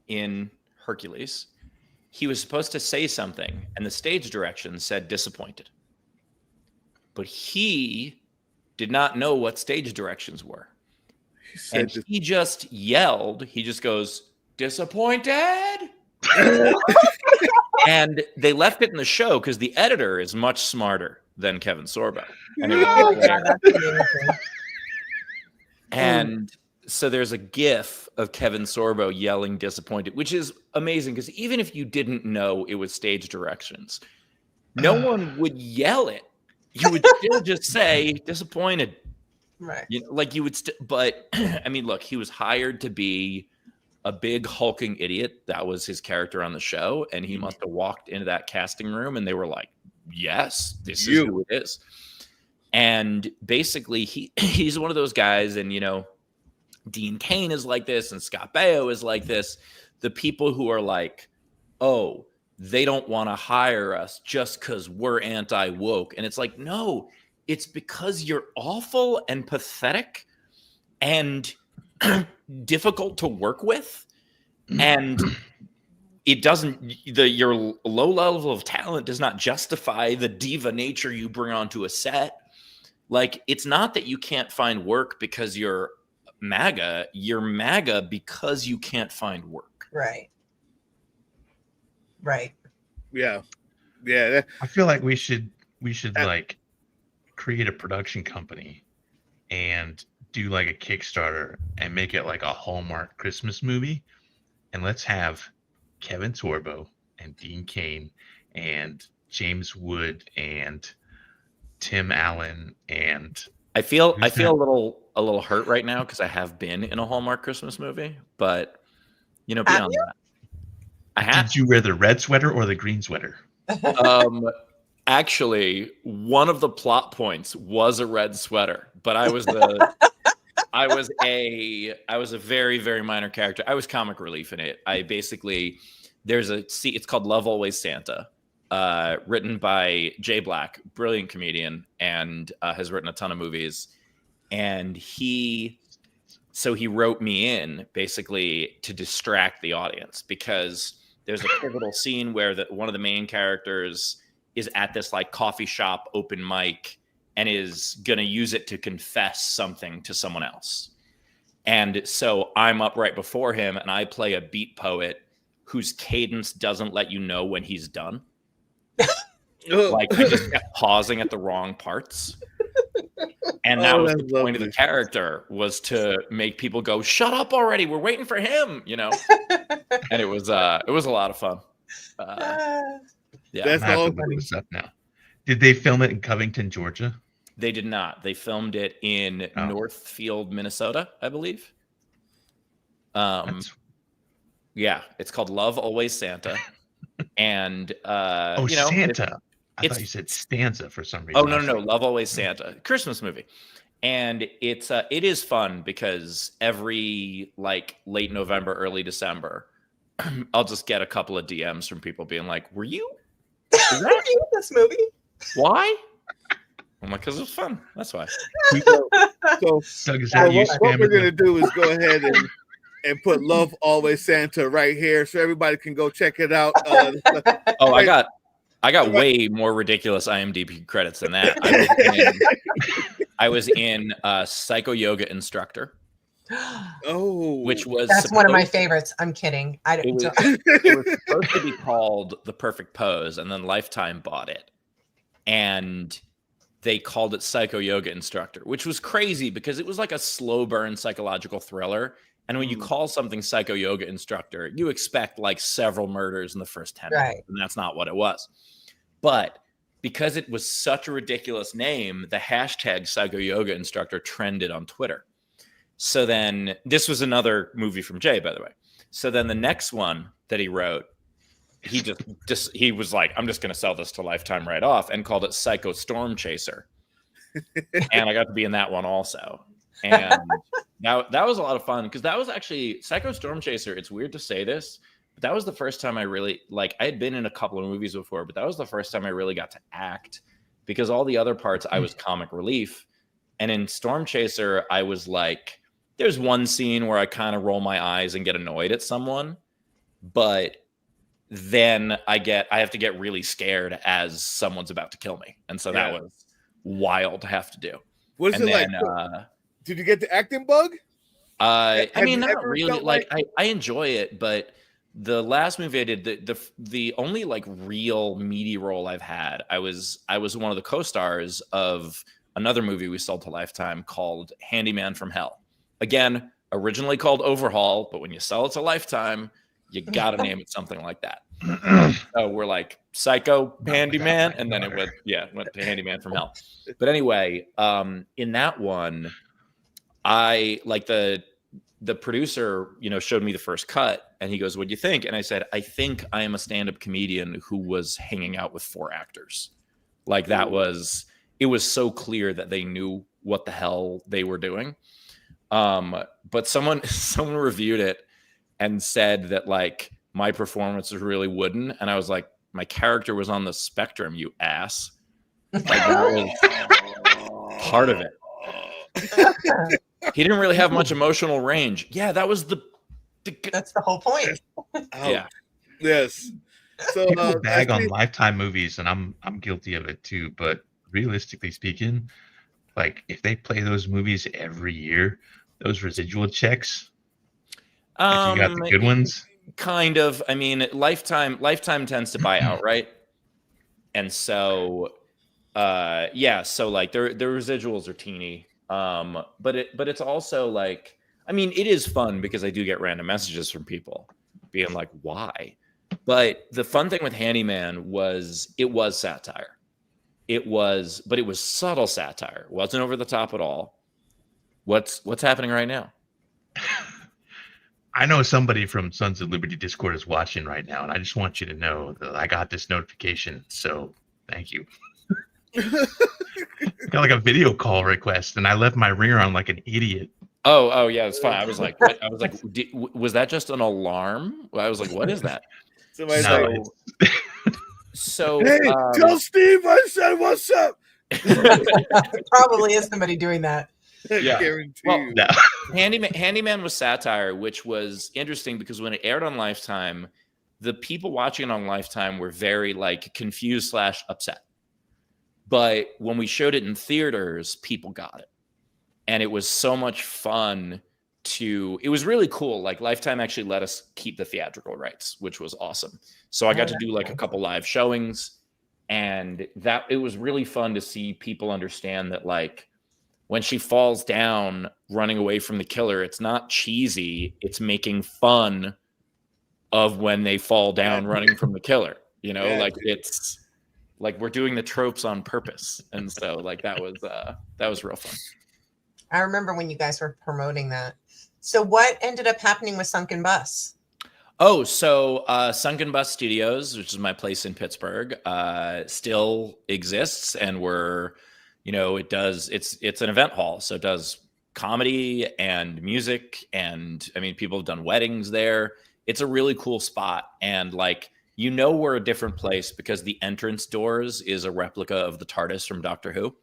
in Hercules, he was supposed to say something and the stage direction said disappointed. But he did not know what stage directions were. He just yelled. He just goes, disappointed. And they left it in the show because the editor is much smarter than Kevin Sorbo. And, and so there's a gif of Kevin Sorbo yelling disappointed, which is amazing because even if you didn't know it was stage directions, no one would yell it. You would still just say disappointed. Right. You know, like you would but I mean, look, he was hired to be a big hulking idiot. That was his character on the show. And he must have walked into that casting room and they were like, yes, this is who it is. And basically he's one of those guys. And, you know, Dean Cain is like this and Scott Baio is like this. The people who are like, oh, they don't want to hire us just because we're anti-woke. And it's like, no, it's because you're awful and pathetic and difficult to work with. And it doesn't, your low level of talent does not justify the diva nature you bring onto a set. Like, it's not that you can't find work because you're MAGA because you can't find work. Right. Right. Yeah. Yeah. I feel like we should like create a production company and do like a Kickstarter and make it like a Hallmark Christmas movie. And let's have Kevin Sorbo and Dean Cain and James Wood and Tim Allen. And I feel a little hurt right now because I have been in a Hallmark Christmas movie, but you know, beyond that, I have. Did you wear the red sweater or the green sweater? Actually, one of the plot points was a red sweater, but I was a very, very minor character. I was comic relief in it. It's called Love Always Santa, written by Jay Black, brilliant comedian, and has written a ton of movies. And he wrote me in basically to distract the audience because there's a pivotal scene where one of the main characters is at this like coffee shop open mic and is going to use it to confess something to someone else. And so I'm up right before him and I play a beat poet whose cadence doesn't let you know when he's done. Like I just kept pausing at the wrong parts. And that was the point of the character, was to make people go, shut up already. We're waiting for him, you know? And it was a lot of fun. Yeah. That's all stuff now. Did they film it in Covington, Georgia? They did not. They filmed it in Northfield, Minnesota, I believe. Yeah, it's called Love Always Santa. And Santa. I thought you said stanza for some reason. Oh no, Love Always Santa, Christmas movie. And it is fun because every like late November, early December, I'll just get a couple of DMs from people being like, "Were you? Is that you in this movie? Why?" I'm like, "Because it was fun. That's why." So Doug, is that what we're gonna do is go ahead and put Love Always Santa right here so everybody can go check it out. Oh, I got way more ridiculous IMDb credits than that. I was in Psycho Yoga Instructor. Oh, that's one of my favorites. I'm kidding. It was supposed to be called The Perfect Pose, and then Lifetime bought it, and they called it Psycho Yoga Instructor, which was crazy because it was like a slow burn psychological thriller. And when you call something Psycho Yoga Instructor, you expect like several murders in the first 10 minutes, and that's not what it was. But because it was such a ridiculous name, the hashtag Psycho Yoga Instructor trended on Twitter. So then this was another movie from Jay, by the way. So then the next one that he wrote, he was like, I'm just going to sell this to Lifetime right off, and called it Psycho Storm Chaser. And I got to be in that one also. And that was a lot of fun because that was actually Psycho Storm Chaser. It's weird to say this, but that was the first time I really, like, I had been in a couple of movies before, but that was the first time I really got to act, because all the other parts I was comic relief. And in Storm Chaser, I was like, there's one scene where I kind of roll my eyes and get annoyed at someone, but then I have to get really scared as someone's about to kill me. And so that was wild to have to do. What is it like? Did you get the acting bug? I mean, not really. Like I enjoy it, but the last movie I did, the only like real meaty role I've had, I was one of the co-stars of another movie we sold to Lifetime called Handyman from Hell. Again, originally called Overhaul, but when you sell it to Lifetime, you got to name it something like that. So we're like Psycho Handyman, and then it went to Handyman from Hell. But anyway, in that one, I like the producer, showed me the first cut, and he goes, "What do you think?" And I said, "I think I am a stand-up comedian who was hanging out with 4 actors." Like it was so clear that they knew what the hell they were doing. But someone reviewed it and said that like my performance was really wooden, and I was like, my character was on the spectrum, you ass. Like that was part of it. He didn't really have much emotional range. Yeah, that was that's the whole point. Yeah. Yes. So people bag on Lifetime movies, and I'm guilty of it too. But realistically speaking, like if they play those movies every year, those residual checks, if you got the good ones. Kind of. I mean, Lifetime tends to buy outright, and so so like their residuals are teeny. But it's also like, I mean, it is fun because I do get random messages from people being like, why? But the fun thing with Handyman was it was satire. But it was subtle satire. It wasn't over the top at all. What's happening right now? I know somebody from Sons of Liberty Discord is watching right now, and I just want you to know that I got this notification. So thank you. Got like a video call request, and I left my ringer on like an idiot. Oh yeah, it's fine. I was like, what? Was that just an alarm? I was like, what is that? Somebody's So hey, tell Steve I said what's up. It probably is somebody doing that. Yeah. Well, no. Handyman was satire, which was interesting because when it aired on Lifetime, the people watching it on Lifetime were very like confused / upset. But when we showed it in theaters, people got it. And it was so much fun it was really cool. Like Lifetime actually let us keep the theatrical rights, which was awesome. So I got to do like a couple live showings, and it was really fun to see people understand that like when she falls down running away from the killer, it's not cheesy. It's making fun of when they fall down running from the killer, like it's like we're doing the tropes on purpose. And so like that was real fun. I remember when you guys were promoting that. So what ended up happening with Sunken Bus? Oh, so Sunken Bus Studios, which is my place in Pittsburgh, still exists, and we're, it's an event hall, so it does comedy and music, and I mean, people have done weddings there. It's a really cool spot, and like, we're a different place because the entrance doors is a replica of the TARDIS from Doctor Who.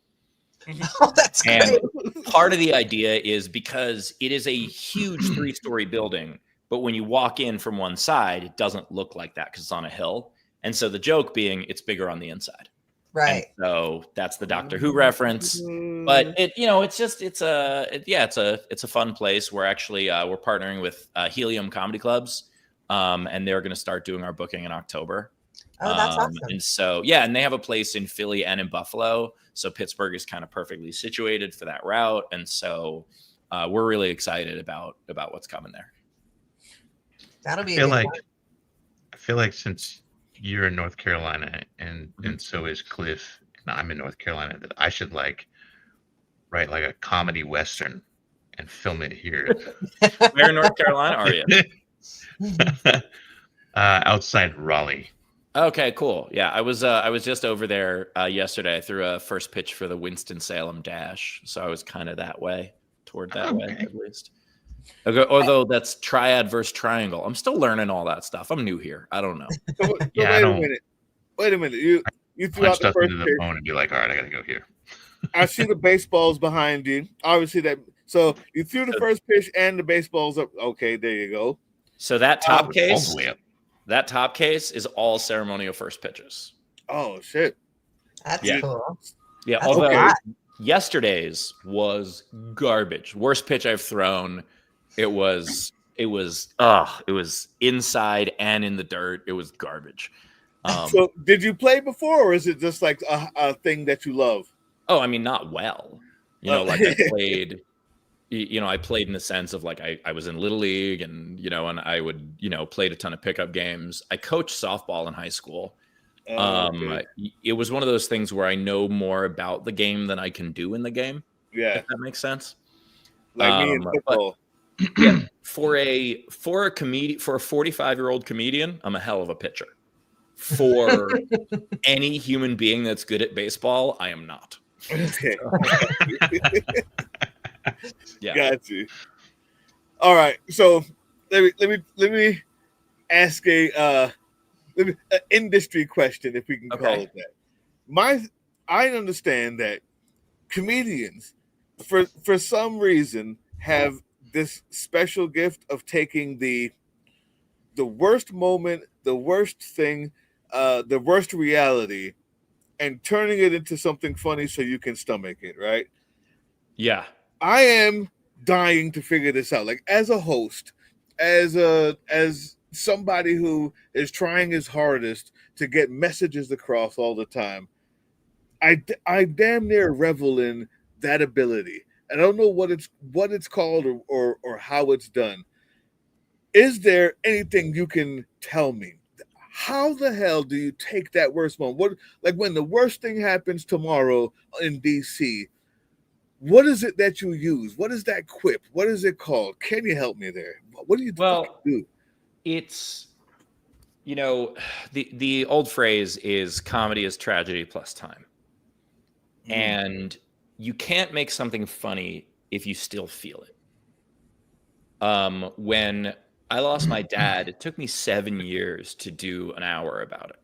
Oh, that's great. And part of the idea is because it is a huge 3-story building, but when you walk in from one side, it doesn't look like that because it's on a hill. And so the joke being it's bigger on the inside. Right. And so that's the Doctor Who reference. But it's a fun place. We're actually we're partnering with Helium Comedy Clubs, and they're going to start doing our booking in October. Oh, that's awesome. And so, and they have a place in Philly and in Buffalo. So Pittsburgh is kind of perfectly situated for that route. And so we're really excited about what's coming there. That'll be I feel like since you're in North Carolina and so is Cliff, and I'm in North Carolina, that I should like write like a comedy Western and film it here. Where in North Carolina are you? Outside Raleigh. Okay, cool. Yeah, I was just over there yesterday. I threw a first pitch for the Winston-Salem Dash, so I was kind of that way, toward that way at least. Okay, although that's triad versus triangle. I'm still learning all that stuff. I'm new here. I don't know. Wait a minute. You threw out the first into the pitch. phone and be like, all right, I gotta go here. I see the baseballs behind you. Obviously so you threw the first pitch and the baseballs up. Okay, there you go. So that top case. All the way up. That top case is all ceremonial first pitches. Oh shit! That's cool. Yeah, That's although yesterday's was garbage. Worst pitch I've thrown. It was It was inside and in the dirt. It was garbage. So did you play before, or is it just like a thing that you love? Oh, I mean, not well. Like I played, I played in the sense of like I was in Little League and, and I would, played a ton of pickup games. I coached softball in high school. Okay. It was one of those things where I know more about the game than I can do in the game. Yeah. If that makes sense. Like me in football. Yeah, for a 45-year-old comedian, I'm a hell of a pitcher. For any human being that's good at baseball, I am not. Okay. Yeah. Got you. All right. So let me ask an industry question, if we can call it that. I understand that comedians, for some reason, have this special gift of taking the worst moment, the worst thing, the worst reality, and turning it into something funny so you can stomach it, right? Yeah. I am dying to figure this out. Like, as a host, as somebody who is trying his hardest to get messages across all the time, I damn near revel in that ability. I don't know what it's called or how it's done. Is there anything you can tell me? How the hell do you take that worst moment? What, like when the worst thing happens tomorrow in DC? What is it that you use? What is that quip? What is it called? Can you help me there? What do you do? It's, the old phrase is comedy is tragedy plus time. And you can't make something funny if you still feel it. When I lost my dad, it took me 7 years to do an hour about it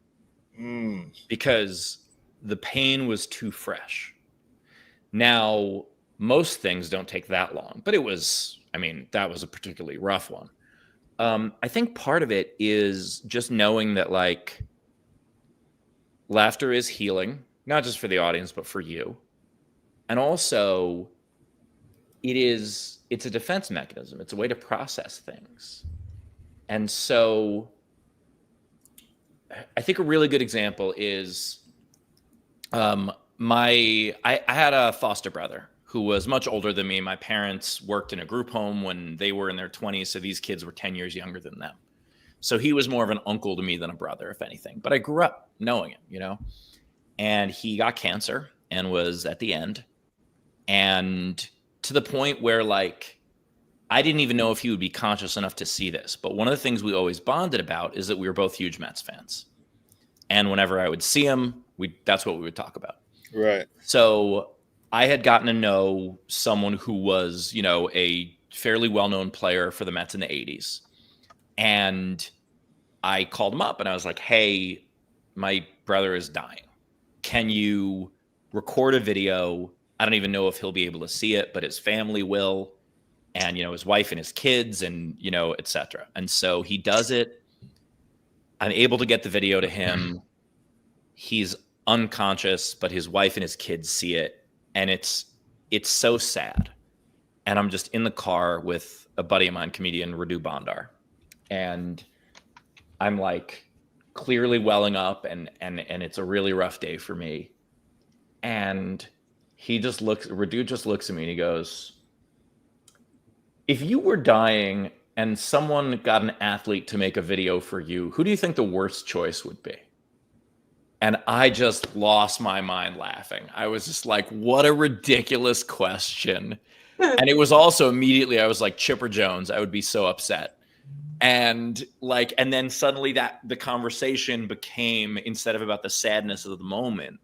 because the pain was too fresh. Now, most things don't take that long, but that was a particularly rough one. I think part of it is just knowing that like laughter is healing, not just for the audience, but for you. And also it's a defense mechanism. It's a way to process things. And so I think a really good example is I had a foster brother who was much older than me. My parents worked in a group home when they were in their 20s, so these kids were 10 years younger than them. So he was more of an uncle to me than a brother, if anything. But I grew up knowing him, And he got cancer and was at the end. And to the point where, like, I didn't even know if he would be conscious enough to see this. But one of the things we always bonded about is that we were both huge Mets fans. And whenever I would see him, that's what we would talk about. Right. So I had gotten to know someone who was, a fairly well-known player for the Mets in the 80s. And I called him up and I was like, hey, my brother is dying. Can you record a video? I don't even know if he'll be able to see it, but his family will. And, his wife and his kids and, et cetera. And so he does it. I'm able to get the video to him. He's unconscious, but his wife and his kids see it. And it's so sad. And I'm just in the car with a buddy of mine, comedian Radu Bandar. And I'm like clearly welling up and it's a really rough day for me. And Radu just looks at me and he goes, if you were dying and someone got an athlete to make a video for you, who do you think the worst choice would be? And I just lost my mind laughing. I was just like, what a ridiculous question. And it was also immediately, I was like, Chipper Jones, I would be so upset. And then suddenly the conversation became, instead of about the sadness of the moment,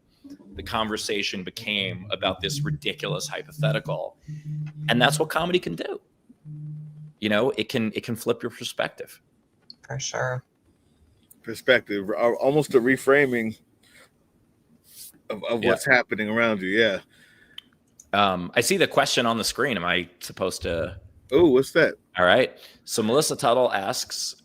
the conversation became about this ridiculous hypothetical. And that's what comedy can do. It can flip your perspective. For sure. Perspective, almost a reframing of what's happening around you. Yeah. I see the question on the screen. Am I supposed to? Oh, what's that? All right. So Melissa Tuttle asks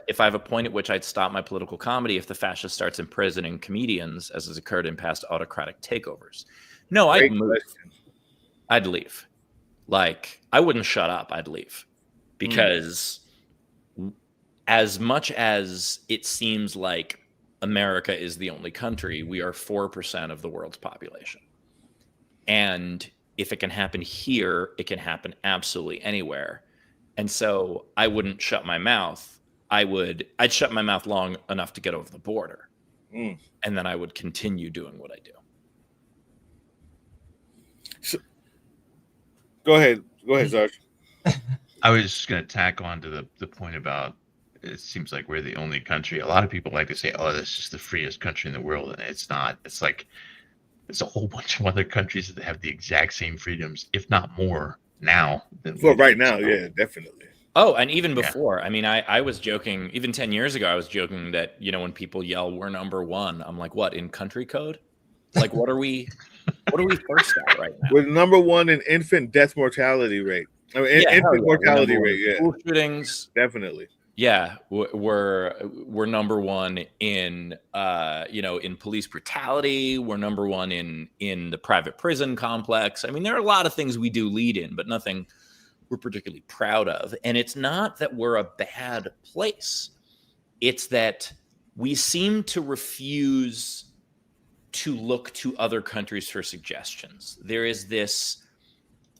if I have a point at which I'd stop my political comedy if the fascist starts imprisoning comedians, as has occurred in past autocratic takeovers. No, I'd move. I'd leave. Like, I wouldn't shut up. I'd leave. because as much as it seems like America is the only country, we are 4% of the world's population. And if it can happen here, it can happen absolutely anywhere. And so I wouldn't shut my mouth. I'd shut my mouth long enough to get over the border. And then I would continue doing what I do. So, go ahead, Sarge. I was just going to tack on to the point about it seems like we're the only country. A lot of people like to say, oh, this is the freest country in the world. And it's not. It's like there's a whole bunch of other countries that have the exact same freedoms, if not more now. Well, right now, yeah, definitely. Oh, and even before, I mean, I was joking, even 10 years ago, I was joking that, you know, when people yell, we're number one, I'm like, what, in country code? Like, what are we first at right now? We're number one in infant death mortality rate. I mean, infant mortality rate, yeah. School shootings. Definitely. Yeah, we're number one in, you know, in police brutality. We're number one in the private prison complex. I mean, there are a lot of things we do lead in, but nothing we're particularly proud of. And it's not that we're a bad place. It's that we seem to refuse to look to other countries for suggestions. There is this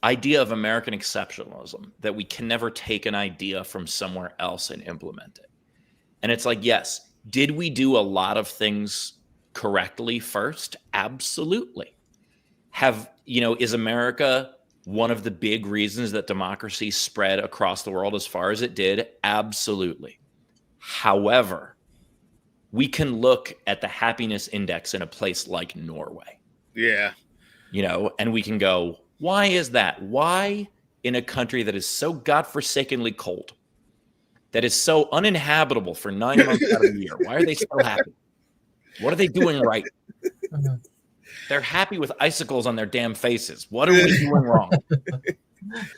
idea of American exceptionalism that we can never take an idea from somewhere else and implement it. And it's like, yes, did we do a lot of things correctly first? Absolutely. Is America one of the big reasons that democracy spread across the world as far as it did? Absolutely. However, we can look at the happiness index in a place like Norway. Yeah. You know, and we can go, why is that? Why in a country that is so godforsakenly cold, that is so uninhabitable for 9 months out of the year, why are they so happy? What are they doing right? They're happy with icicles on their damn faces. What are we doing wrong?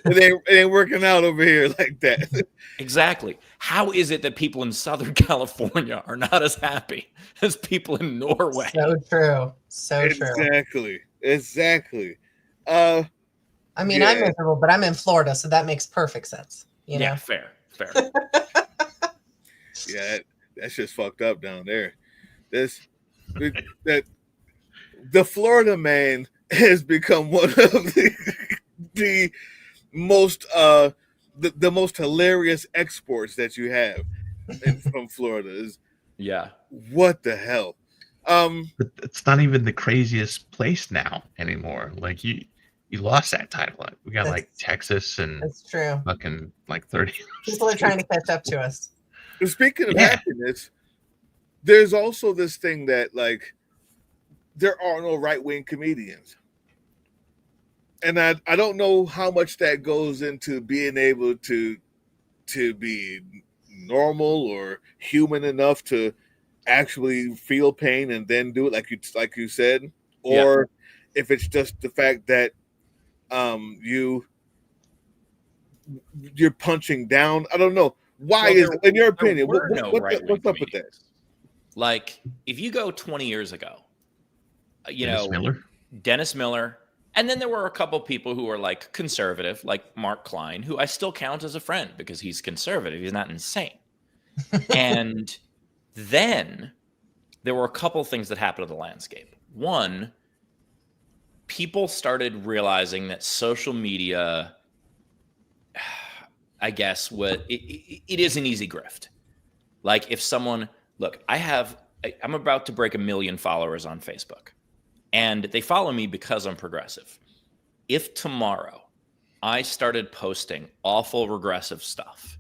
It ain't working out over here like that. Exactly. How is it that people in Southern California are not as happy as people in Norway? So true. So true. Exactly. I mean, I'm miserable, but I'm in Florida, so that makes perfect sense. You know? Yeah, fair. Yeah, that's just fucked up down there. The Florida man has become one of the most the most hilarious exports that you have from Florida. What the hell? But it's not even the craziest place now anymore. Like you lost that title. We got like Texas and that's true. Fucking like 30. People are trying to catch up to us. Speaking of happiness, there's also this thing that like there are no right-wing comedians. And I don't know how much that goes into being able to be normal or human enough to actually feel pain and then do it like you said, or if it's just the fact that you're punching down. I don't know. Why is it, in your opinion, what's up with that? Like if you go 20 years ago, Dennis Miller. And then there were a couple people who were like conservative, like Mark Klein, who I still count as a friend because he's conservative. He's not insane. And then there were a couple things that happened to the landscape. One, people started realizing that social media, I guess, it is an easy grift. Like if someone, look, I'm about to break 1 million followers on Facebook. And they follow me because I'm progressive. If tomorrow I started posting awful regressive stuff,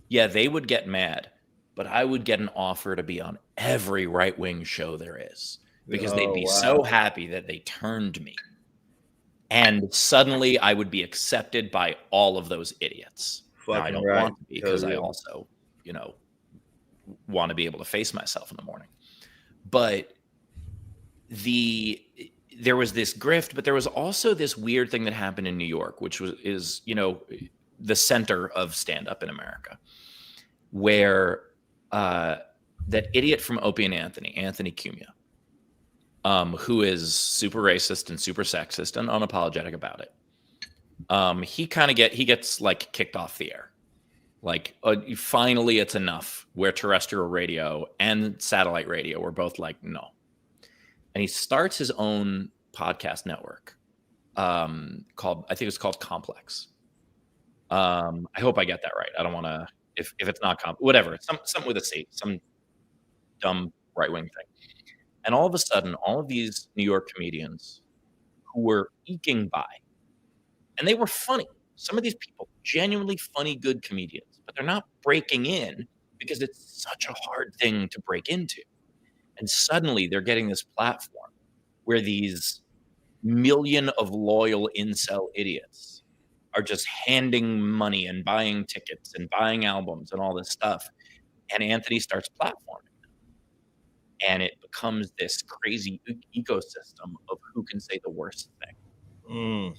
they would get mad, but I would get an offer to be on every right-wing show there is because they'd be so happy that they turned me. And suddenly I would be accepted by all of those idiots. Now, I don't want to be because I also, want to be able to face myself in the morning. But there was this grift, but there was also this weird thing that happened in New York, which is the center of stand-up in America, where that idiot from Opie and Anthony Cumia, who is super racist and super sexist and unapologetic about it, he gets like kicked off the air, Like, finally, it's enough. Where terrestrial radio and satellite radio were both like, no. And he starts his own podcast network called, I think it's called Complex. I hope I get that right. I don't want to, if it's not whatever, it's something with a C, some dumb right-wing thing. And all of a sudden, all of these New York comedians who were eking by, and they were funny. Some of these people, genuinely funny, good comedians, but they're not breaking in because it's such a hard thing to break into. And suddenly they're getting this platform where these million of loyal incel idiots are just handing money and buying tickets and buying albums and all this stuff. And Anthony starts platforming them. And it becomes this crazy ecosystem of who can say the worst thing.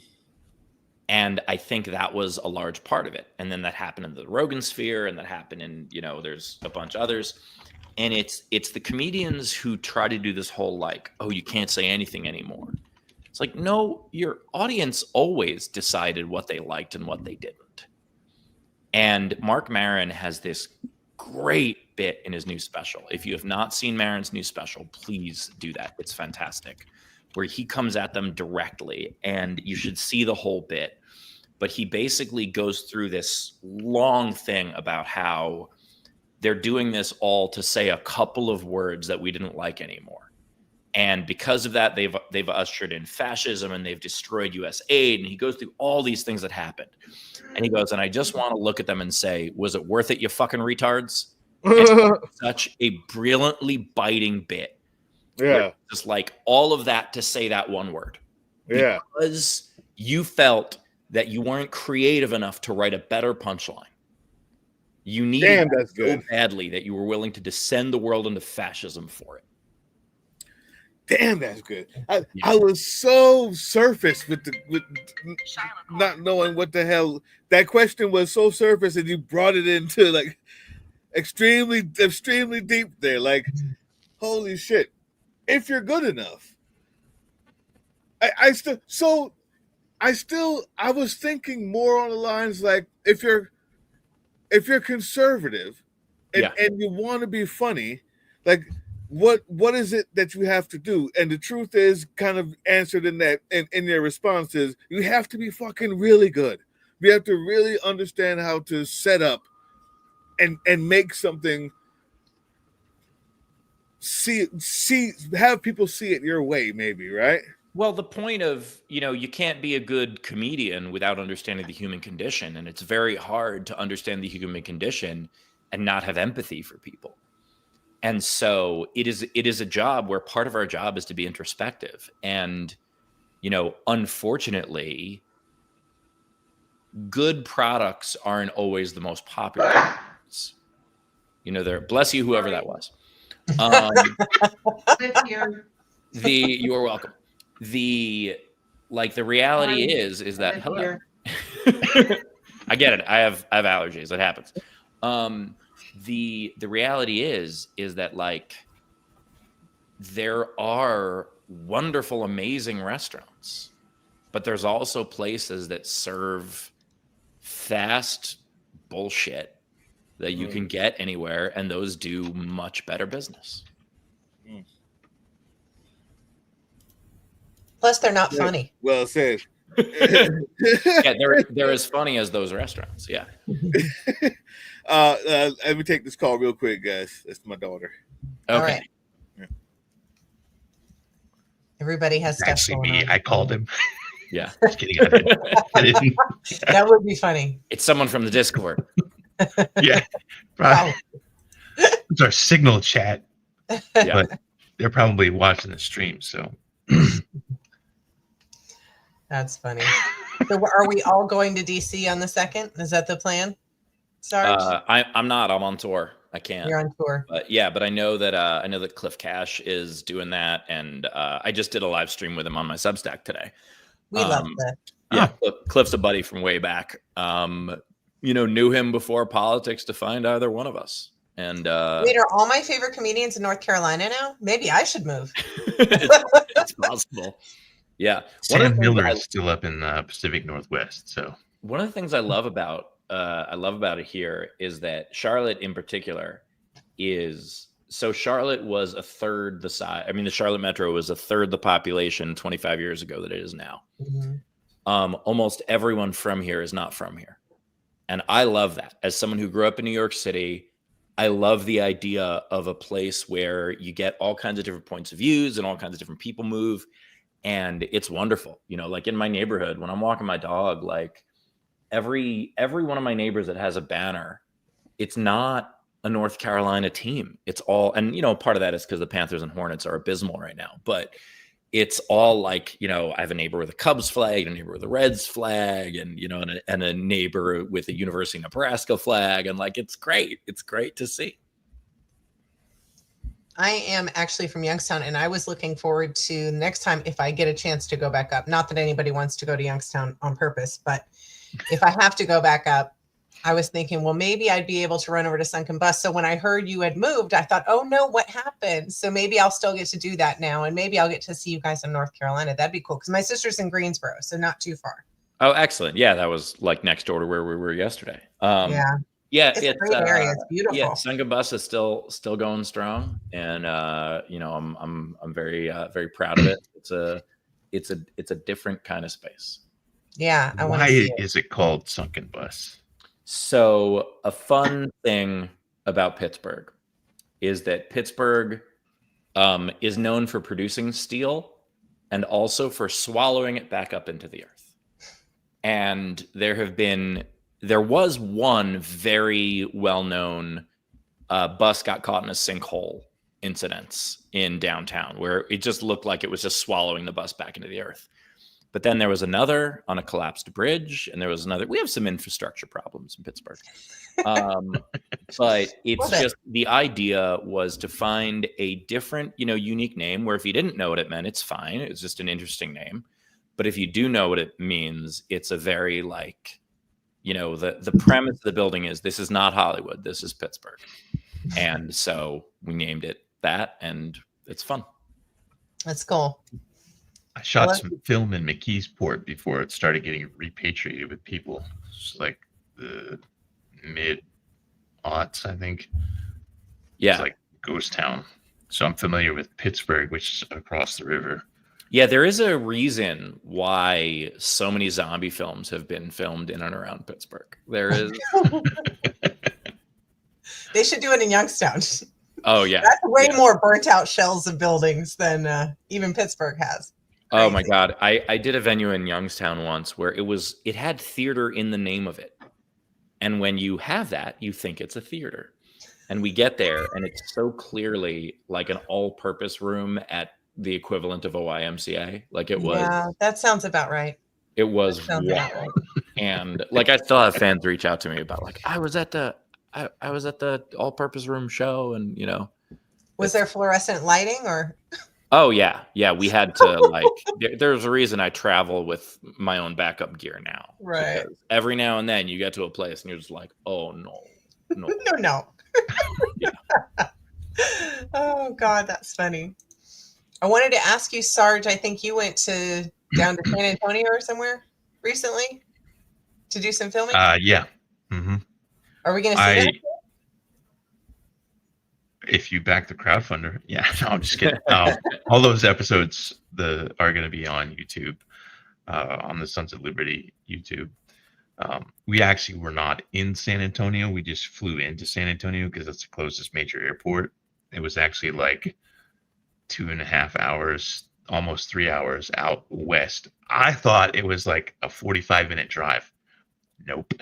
And I think that was a large part of it. And then that happened in the Rogan sphere, and that happened in, there's a bunch of others. And it's the comedians who try to do this whole like, oh, you can't say anything anymore. It's like, no, your audience always decided what they liked and what they didn't. And Mark Maron has this great bit in his new special. If you have not seen Maron's new special, please do that. It's fantastic. Where he comes at them directly, and you should see the whole bit. But he basically goes through this long thing about how they're doing this all to say a couple of words that we didn't like anymore. And because of that, they've ushered in fascism, and they've destroyed US aid. And he goes through all these things that happened. And he goes, and I just want to look at them and say, was it worth it, you fucking retards? It's such a brilliantly biting bit. Yeah. Just like all of that to say that one word. Yeah. Because you felt that you weren't creative enough to write a better punchline. You needed that so badly that you were willing to descend the world into fascism for it. Damn, that's good. I was so surface with not knowing what the hell that question was. So surface, and you brought it into like extremely deep there. Like, holy shit! If you're good enough, I was thinking more on the lines like if you're conservative and you want to be funny, like. What is it that you have to do? And the truth is kind of answered in that in their response is you have to be fucking really good. You have to really understand how to set up and make something have people see it your way, maybe, right? Well, the point of, you can't be a good comedian without understanding the human condition. And it's very hard to understand the human condition and not have empathy for people. And so it is a job where part of our job is to be introspective. And, unfortunately, good products aren't always the most popular. Bless you, whoever that was. You are welcome. The reality is that, hello. I get it. I have allergies. It happens. The reality is that like there are wonderful, amazing restaurants, but there's also places that serve fast bullshit that you can get anywhere, and those do much better business. Plus, they're not funny. Well said. Yeah, they're as funny as those restaurants. Yeah. Let me take this call real quick, guys. That's my daughter. Okay. All right. Yeah. Everybody has stuff Actually, going me. on. I called him. Yeah. Just kidding. I didn't. That would be funny. It's someone from the Discord. Yeah. Probably. It's our signal chat. Yeah. But they're probably watching the stream, so. That's funny. So are we all going to DC on the 2nd? Is that the plan, Sarge? I'm not. I'm on tour. I can't. You're on tour. But I know that Cliff Cash is doing that, and I just did a live stream with him on my Substack today. We love that. Yeah, Cliff's a buddy from way back. Knew him before politics defined either one of us. And Wait, are all my favorite comedians in North Carolina now? Maybe I should move. it's possible. Yeah. Sam Miller is still up in the Pacific Northwest. So one of the things I love about about it here is that Charlotte in particular is so Charlotte was a third the size. I mean, the Charlotte Metro was a third the population 25 years ago that it is now. Mm-hmm. Almost everyone from here is not from here. And I love that. As someone who grew up in New York City, I love the idea of a place where you get all kinds of different points of views and all kinds of different people move. And it's wonderful. You know, like in my neighborhood, when I'm walking my dog, like every one of my neighbors that has a banner, it's not a North Carolina team. It's all, and you know, part of that is because the Panthers and Hornets are abysmal right now, but it's all like, you know, I have a neighbor with a Cubs flag, and a neighbor with a Reds flag, and, you know, and a neighbor with a University of Nebraska flag. And like, it's great. It's great to see. I am actually from Youngstown, and I was looking forward to next time if I get a chance to go back up. Not that anybody wants to go to Youngstown on purpose, but if I have to go back up, I was thinking, well, maybe I'd be able to run over to Sunken Bus. So when I heard you had moved, I thought, oh no, what happened? So maybe I'll still get to do that now. And maybe I'll get to see you guys in North Carolina. That'd be cool. Because my sister's in Greensboro, so not too far. Oh, excellent. Yeah, that was like next door to where we were yesterday. Yeah, it's a great area. It's beautiful. Yeah, Sunken Bus is still going strong, and you know, I'm very proud of it. It's a different kind of space. Yeah, Why is it called Sunken Bus? So a fun thing about Pittsburgh is that Pittsburgh is known for producing steel and also for swallowing it back up into the earth. And there was one very well-known bus got caught in a sinkhole incidents in downtown where it just looked like it was just swallowing the bus back into the earth. But then there was another on a collapsed bridge, and there was another. We have some infrastructure problems in Pittsburgh. But it's just the idea was to find a different, you know, unique name where if you didn't know what it meant, it's fine. It's just an interesting name. But if you do know what it means, it's a very like, you know, the premise of the building is this is not Hollywood. This is Pittsburgh. And so we named it that, and it's fun. That's cool. I shot some film in McKeesport before it started getting repatriated with people. It's like the mid-aughts, I think. Yeah. It's like ghost town. So I'm familiar with Pittsburgh, which is across the river. Yeah, there is a reason why so many zombie films have been filmed in and around Pittsburgh. There is. They should do it in Youngstown. Oh, yeah. That's way more burnt out shells of buildings than even Pittsburgh has. Oh my God. I did a venue in Youngstown once where it had theater in the name of it. And when you have that, you think it's a theater. And we get there and it's so clearly like an all-purpose room at the equivalent of a YMCA. Like it was. Yeah, that sounds about right. It was wild. Right. And like I still have fans reach out to me about like, I was at the all-purpose room show, and you know. Was there fluorescent lighting or? Oh yeah. We had to like. There's a reason I travel with my own backup gear now. Right. Every now and then you get to a place and you're just like, oh no. No. Yeah. Oh God, that's funny. I wanted to ask you, Sarge. I think you went down to San Antonio or somewhere recently to do some filming. Yeah. Mm-hmm. Are we going to see that? If you back the crowdfunder, yeah. No, I'm just kidding. All those episodes are going to be on YouTube, on the Sons of Liberty YouTube. We actually were not in San Antonio. We just flew into San Antonio because it's the closest major airport. It was actually like 2.5 hours, almost 3 hours out west. I thought it was like a 45-minute drive. Nope.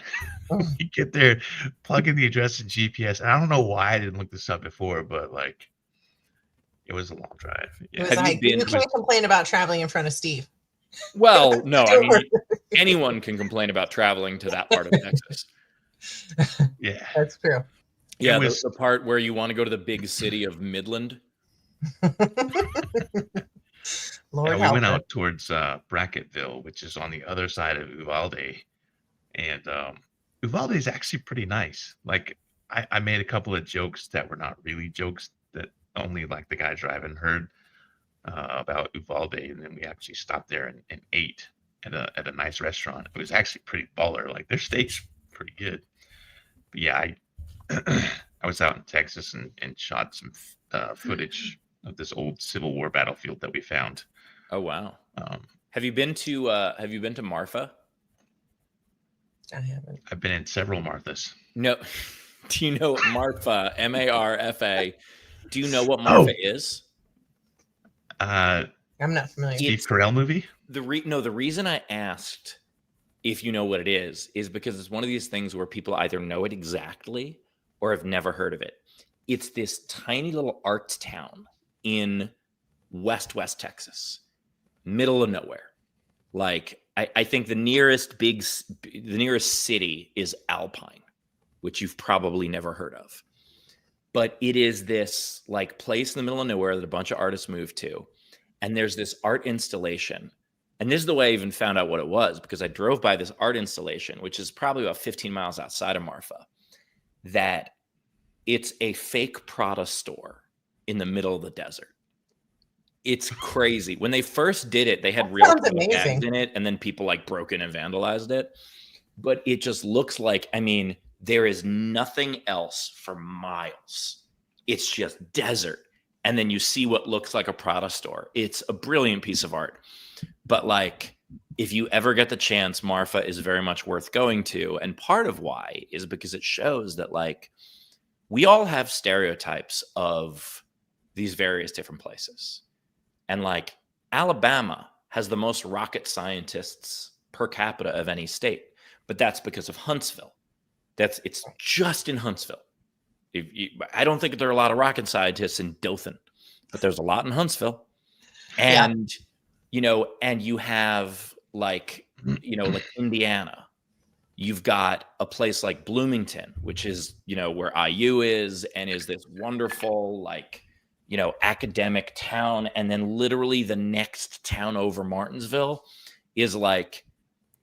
You get there, plug in the address in GPS. And I don't know why I didn't look this up before, but like it was a long drive. Yeah. You can't complain about traveling in front of Steve. Well, no, I mean anyone can complain about traveling to that part of Texas. Yeah, that's true. Yeah, the part where you want to go to the big city of Midland. Lord, we went out towards Bracketville, which is on the other side of Uvalde. And Uvalde is actually pretty nice. Like I made a couple of jokes that were not really jokes that only like the guy driving heard about Uvalde, and then we actually stopped there and ate at a nice restaurant. It was actually pretty baller. Like their steaks pretty good. But yeah, I was out in Texas and shot some footage of this old Civil War battlefield that we found. Oh wow! Have you been to Marfa? I haven't. I've been in several Marthas. No. Do you know what Marfa? MARFA. Do you know what Marfa is? I'm not familiar. Steve Carell movie? The reason I asked if you know what it is because it's one of these things where people either know it exactly or have never heard of it. It's this tiny little art town in West Texas, middle of nowhere. Like I think the nearest city is Alpine, which you've probably never heard of. But it is this like place in the middle of nowhere that a bunch of artists moved to. And there's this art installation. And this is the way I even found out what it was, because I drove by this art installation, which is probably about 15 miles outside of Marfa, that it's a fake Prada store in the middle of the desert. It's crazy. When they first did it, they had real tags in it, and then people like broke in and vandalized it. But it just looks like, I mean, there is nothing else for miles. It's just desert. And then you see what looks like a Prada store. It's a brilliant piece of art. But like, if you ever get the chance, Marfa is very much worth going to. And part of why is because it shows that like, we all have stereotypes of these various different places. And like, Alabama has the most rocket scientists per capita of any state. But that's because of Huntsville. It's just in Huntsville. I don't think there are a lot of rocket scientists in Dothan, but there's a lot in Huntsville. And, you know, and you have like, you know, like Indiana, you've got a place like Bloomington, which is, you know, where IU is and is this wonderful, like, you know, academic town. And then literally the next town over, Martinsville, is like,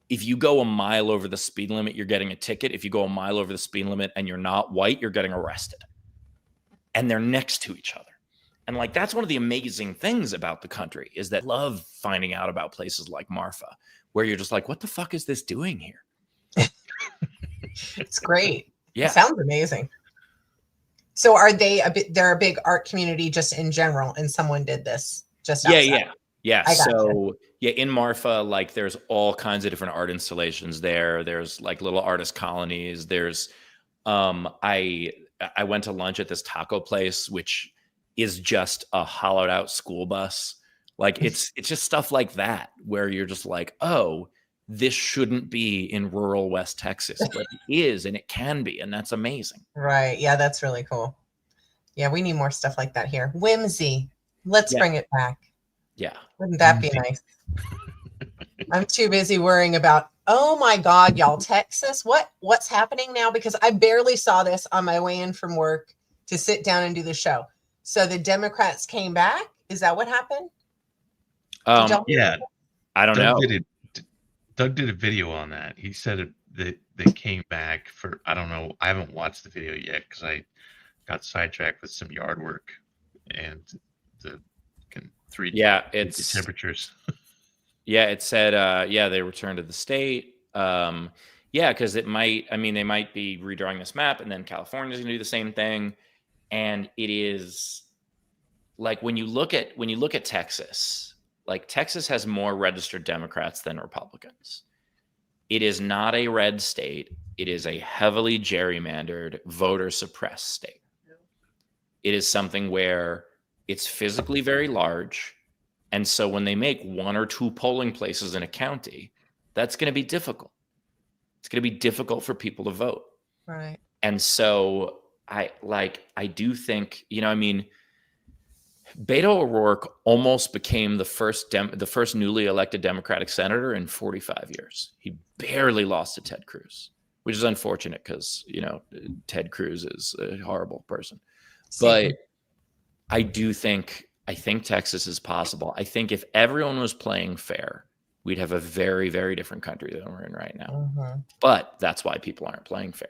if you go a mile over the speed limit, you're getting a ticket. If you go a mile over the speed limit and you're not white, you're getting arrested. And they're next to each other. And like, that's one of the amazing things about the country, is that I love finding out about places like Marfa, where you're just like, what the fuck is this doing here? It's great. Yeah. It sounds amazing. So are they they're a big art community just in general, and someone did this just outside? Yeah. So in Marfa, like there's all kinds of different art installations there. There's like little artist colonies. There's I went to lunch at this taco place, which is just a hollowed out school bus. Like it's just stuff like that, where you're just like, oh, this shouldn't be in rural West Texas, but it is, and it can be, and that's amazing. Right. Yeah, that's really cool. Yeah, we need more stuff like that here. Whimsy. Let's bring it back. Yeah. Wouldn't that be nice? I'm too busy worrying about, oh my God, y'all, Texas, what's happening now? Because I barely saw this on my way in from work to sit down and do the show. So the Democrats came back. Is that what happened? Yeah. I don't know. Doug did a video on that. He said that they came back for, I don't know. I haven't watched the video yet because I got sidetracked with some yard work and the it's temperatures. Yeah, it said, they returned to the state. Because they might be redrawing this map, and then California's gonna do the same thing. And it is like, when you look at Texas, like Texas has more registered Democrats than Republicans. It is not a red state. It is a heavily gerrymandered, voter suppressed state. It is something where it's physically very large. And so when they make one or two polling places in a county, that's going to be difficult. It's going to be difficult for people to vote. Right. And so I do think, Beto O'Rourke almost became the first newly elected Democratic senator in 45 years. He barely lost to Ted Cruz, which is unfortunate because, Ted Cruz is a horrible person. But I think Texas is possible. I think if everyone was playing fair, we'd have a very, very different country than we're in right now. Mm-hmm. But that's why people aren't playing fair.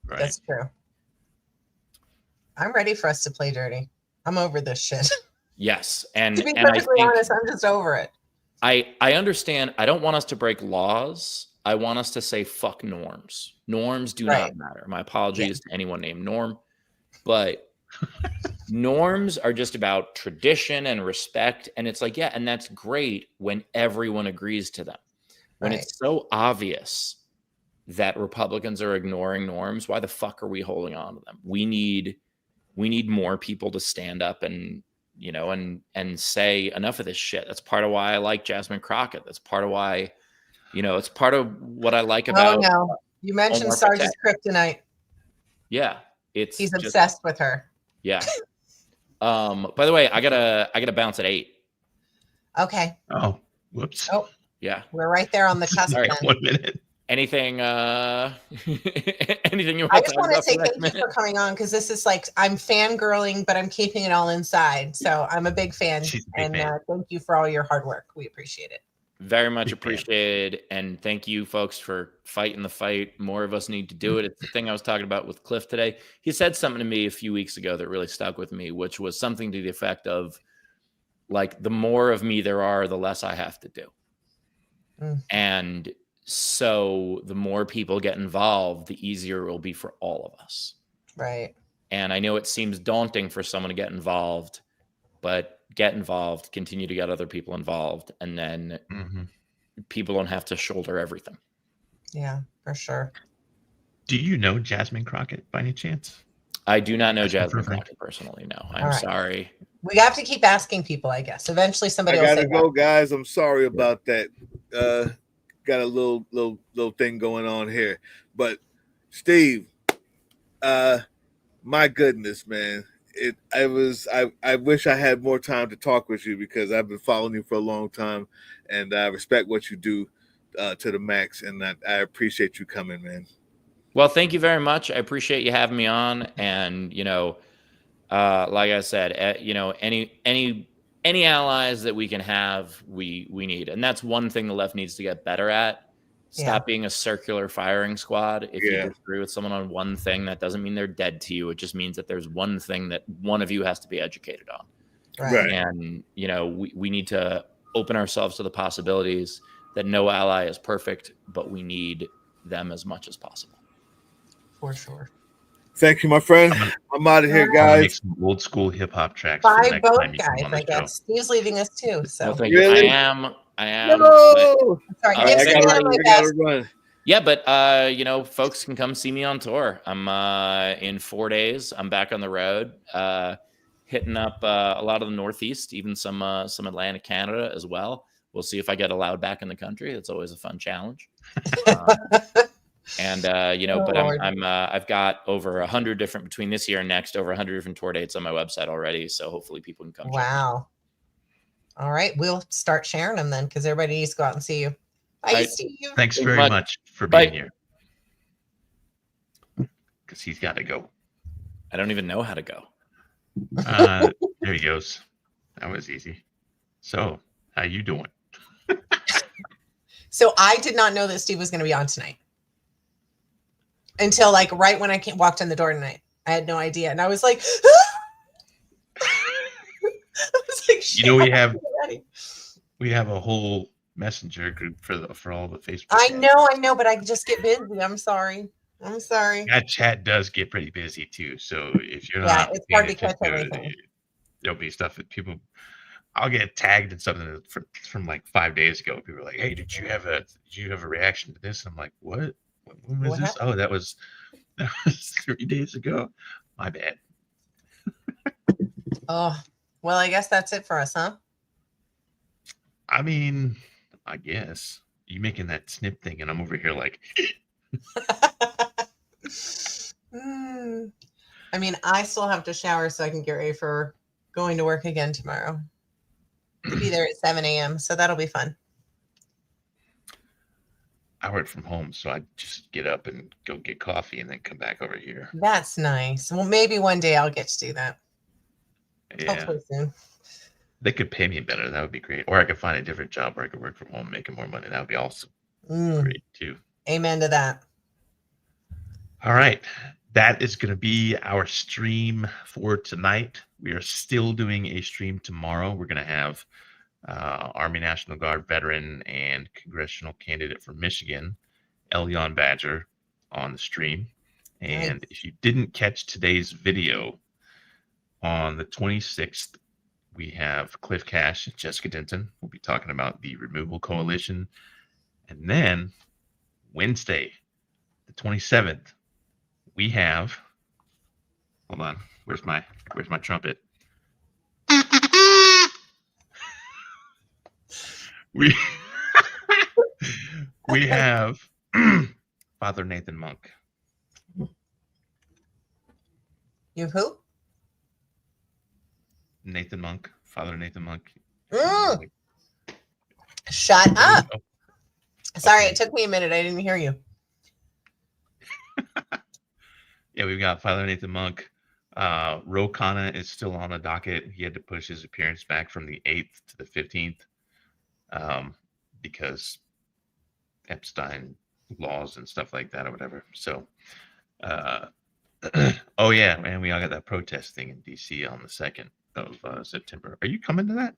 Right. That's true. I'm ready for us to play dirty. I'm over this shit. Yes. And to be perfectly honest, I'm just over it. I understand. I don't want us to break laws. I want us to say fuck norms. Norms do not matter. My apologies to anyone named Norm, but norms are just about tradition and respect. And it's like, yeah, and that's great when everyone agrees to them. When it's so obvious that Republicans are ignoring norms, why the fuck are we holding on to them? We need more people to stand up and, you know, and say enough of this shit. That's part of why I like Jasmine Crockett. That's part of why, you know, it's part of what I like about. Oh no, you mentioned Omar Sarge's Patek. kryptonite. Yeah, He's obsessed with her. Yeah. By the way, I gotta bounce at 8. Okay. Oh, whoops. Oh, yeah. We're right there on the cusp. Right. 1 minute. Anything anything you want I to just talk want to about say for the next thank you minute? for coming on, because this is like, I'm fangirling, but I'm keeping it all inside. So I'm a big fan. She's a big And fan. thank you for all your hard work. We appreciate it. Very much Big fan. appreciated, and thank you folks for fighting the fight. More of us need to do it. It's the thing I was talking about with Cliff today. He said something to me a few weeks ago that really stuck with me, which was something to the effect of, like, the more of me there are, the less I have to do. And so the more people get involved, the easier it will be for all of us. Right. And I know it seems daunting for someone to get involved, but get involved, continue to get other people involved, and then people don't have to shoulder everything. Yeah, for sure. Do you know Jasmine Crockett by any chance? I do not know That's Jasmine perfect. Crockett personally. No, I'm All right. sorry. We have to keep asking people, I guess. Eventually somebody I will gotta say go, that. guys. I'm sorry about that. Got a little thing going on here, but Steve, my goodness, man, I wish I had more time to talk with you, because I've been following you for a long time, and I respect what you do to the max, and I appreciate you coming, man. Well, thank you very much. I appreciate you having me on, and you know, like I said, you know, any allies that we can have, we need, and that's one thing the left needs to get better at. Stop being a circular firing squad. If you disagree with someone on one thing, that doesn't mean they're dead to you. It just means that there's one thing that one of you has to be educated on. Right. And you know, we need to open ourselves to the possibilities that no ally is perfect, but we need them as much as possible. For sure. Thank you, my friend. I'm out of here, I'm gonna make guys. some old school hip hop tracks. for the Bye, next both time you come guys, on the I show. guess. Steve's leaving us too. So Well, thank you. Really? I am. No! sorry, I give gotta- Santa my I best. gotta run. Yeah, but you know, folks can come see me on tour. I'm in 4 days. I'm back on the road, hitting up a lot of the Northeast, even some Atlantic Canada as well. We'll see if I get allowed back in the country. That's always a fun challenge. And you know, but I've got over 100 different, between this year and next, over 100 different tour dates on my website already. So hopefully people can come. check me out. Wow. All right, we'll start sharing them then, because everybody needs to go out and see you. Bye, Right. Steve. Thanks Thank you very much. much for Bye. being here. Because he's got to go. I don't even know how to go. There he goes. That was easy. So, how you doing? So I did not know that Steve was going to be on tonight until like right when I walked in the door tonight. I had no idea, and I was like, I was like, You know, we have get ready. a whole messenger group for all the Facebook. I ads. know, but I just get busy. I'm sorry. That chat does get pretty busy too. So if you're Yeah, not, it's paying hard to catch attention everything. there'll be stuff that people. I'll get tagged in something from like 5 days ago. People are like, "Hey, did you have a reaction to this?" I'm like, "What? When was What this? happened? Oh, that was 3 days ago. My bad." Oh, well, I guess that's it for us, huh? I mean, I guess you making that snip thing, and I'm over here like, I mean, I still have to shower so I can get ready for going to work again tomorrow. To be there at 7 a.m. So that'll be fun. I work from home, so I just get up and go get coffee and then come back over here. That's nice. Well, maybe one day I'll get to do that. Yeah, Hopefully soon. they could pay me better. That would be great. Or I could find a different job where I could work from home, making more money. That would be also great too. Amen to that. All right. That is going to be our stream for tonight. We are still doing a stream tomorrow. We're going to have Army National Guard veteran and congressional candidate from Michigan, Elyon Badger on the stream. And if you didn't catch today's video, on the 26th, we have Cliff Cash and Jessica Denton. We'll be talking about the Removal Coalition. And then Wednesday, the 27th, we have, hold on, where's my trumpet? We have Father Nathan Monk. You have who? Nathan Monk, Father Nathan Monk. Shut up. Sorry, it took me a minute. I didn't hear you. Yeah, we've got Father Nathan Monk. Ro Khanna is still on the docket. He had to push his appearance back from the 8th to the 15th because Epstein laws and stuff like that or whatever. So, oh yeah, and we all got that protest thing in DC on the 2nd of September. Are you coming to that?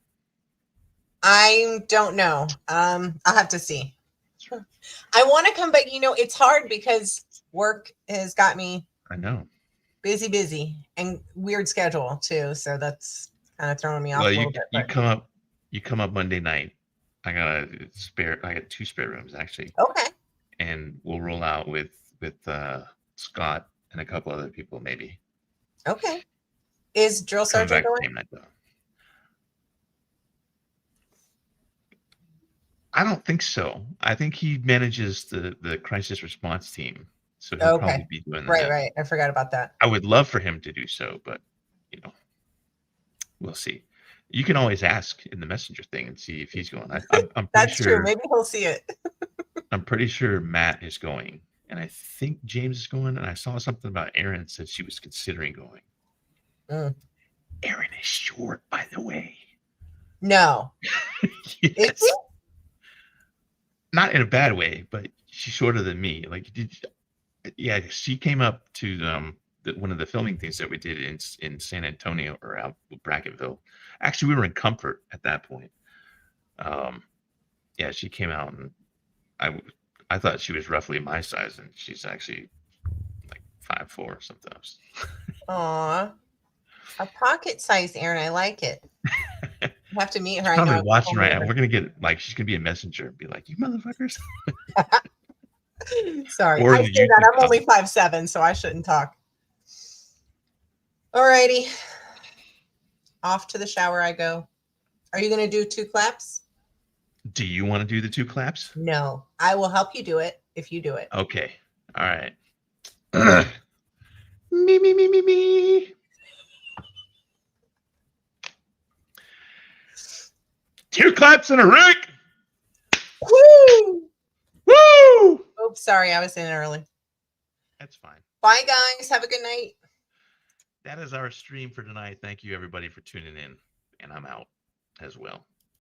I don't know. I'll have to see. I want to come, but it's hard because work has got me. I know. Busy, and weird schedule too. So that's kind of throwing me off a little bit. You come up Monday night. I got 2 spare rooms actually. Okay. And we'll roll out with Scott and a couple other people maybe. Okay. Is Drill Sergeant going? Night, though. I don't think so. I think he manages the crisis response team. So he'll probably be doing that. Right. I forgot about that. I would love for him to do so, but we'll see. You can always ask in the messenger thing and see if he's going. I'm That's sure, true. Maybe he'll see it. I'm pretty sure Matt is going, and I think James is going. And I saw something about Erin said she was considering going. Erin is short, by the way. No. Yes. Is she? Not in a bad way, but she's shorter than me. Yeah, she came up to one of the filming things that we did in San Antonio or out Bracketville. Actually, we were in Comfort at that point. Yeah, she came out and I thought she was roughly my size, and she's actually like 5'4" or something else. Aw, a pocket size, Aaron. I like it. You have to meet her. She's probably watching right now. We're gonna get she's gonna be a messenger and be like, "You motherfuckers." Sorry, I say that I'm only 5'7", so I shouldn't talk. Alrighty, off to the shower I go. Are you gonna do 2 claps? Do you want to do the 2 claps? No, I will help you do it if you do it. Okay. All right. Me. 2 claps and a Rick. Woo! Woo! Oops, sorry, I was in early. That's fine. Bye, guys. Have a good night. That is our stream for tonight. Thank you, everybody, for tuning in. And I'm out as well.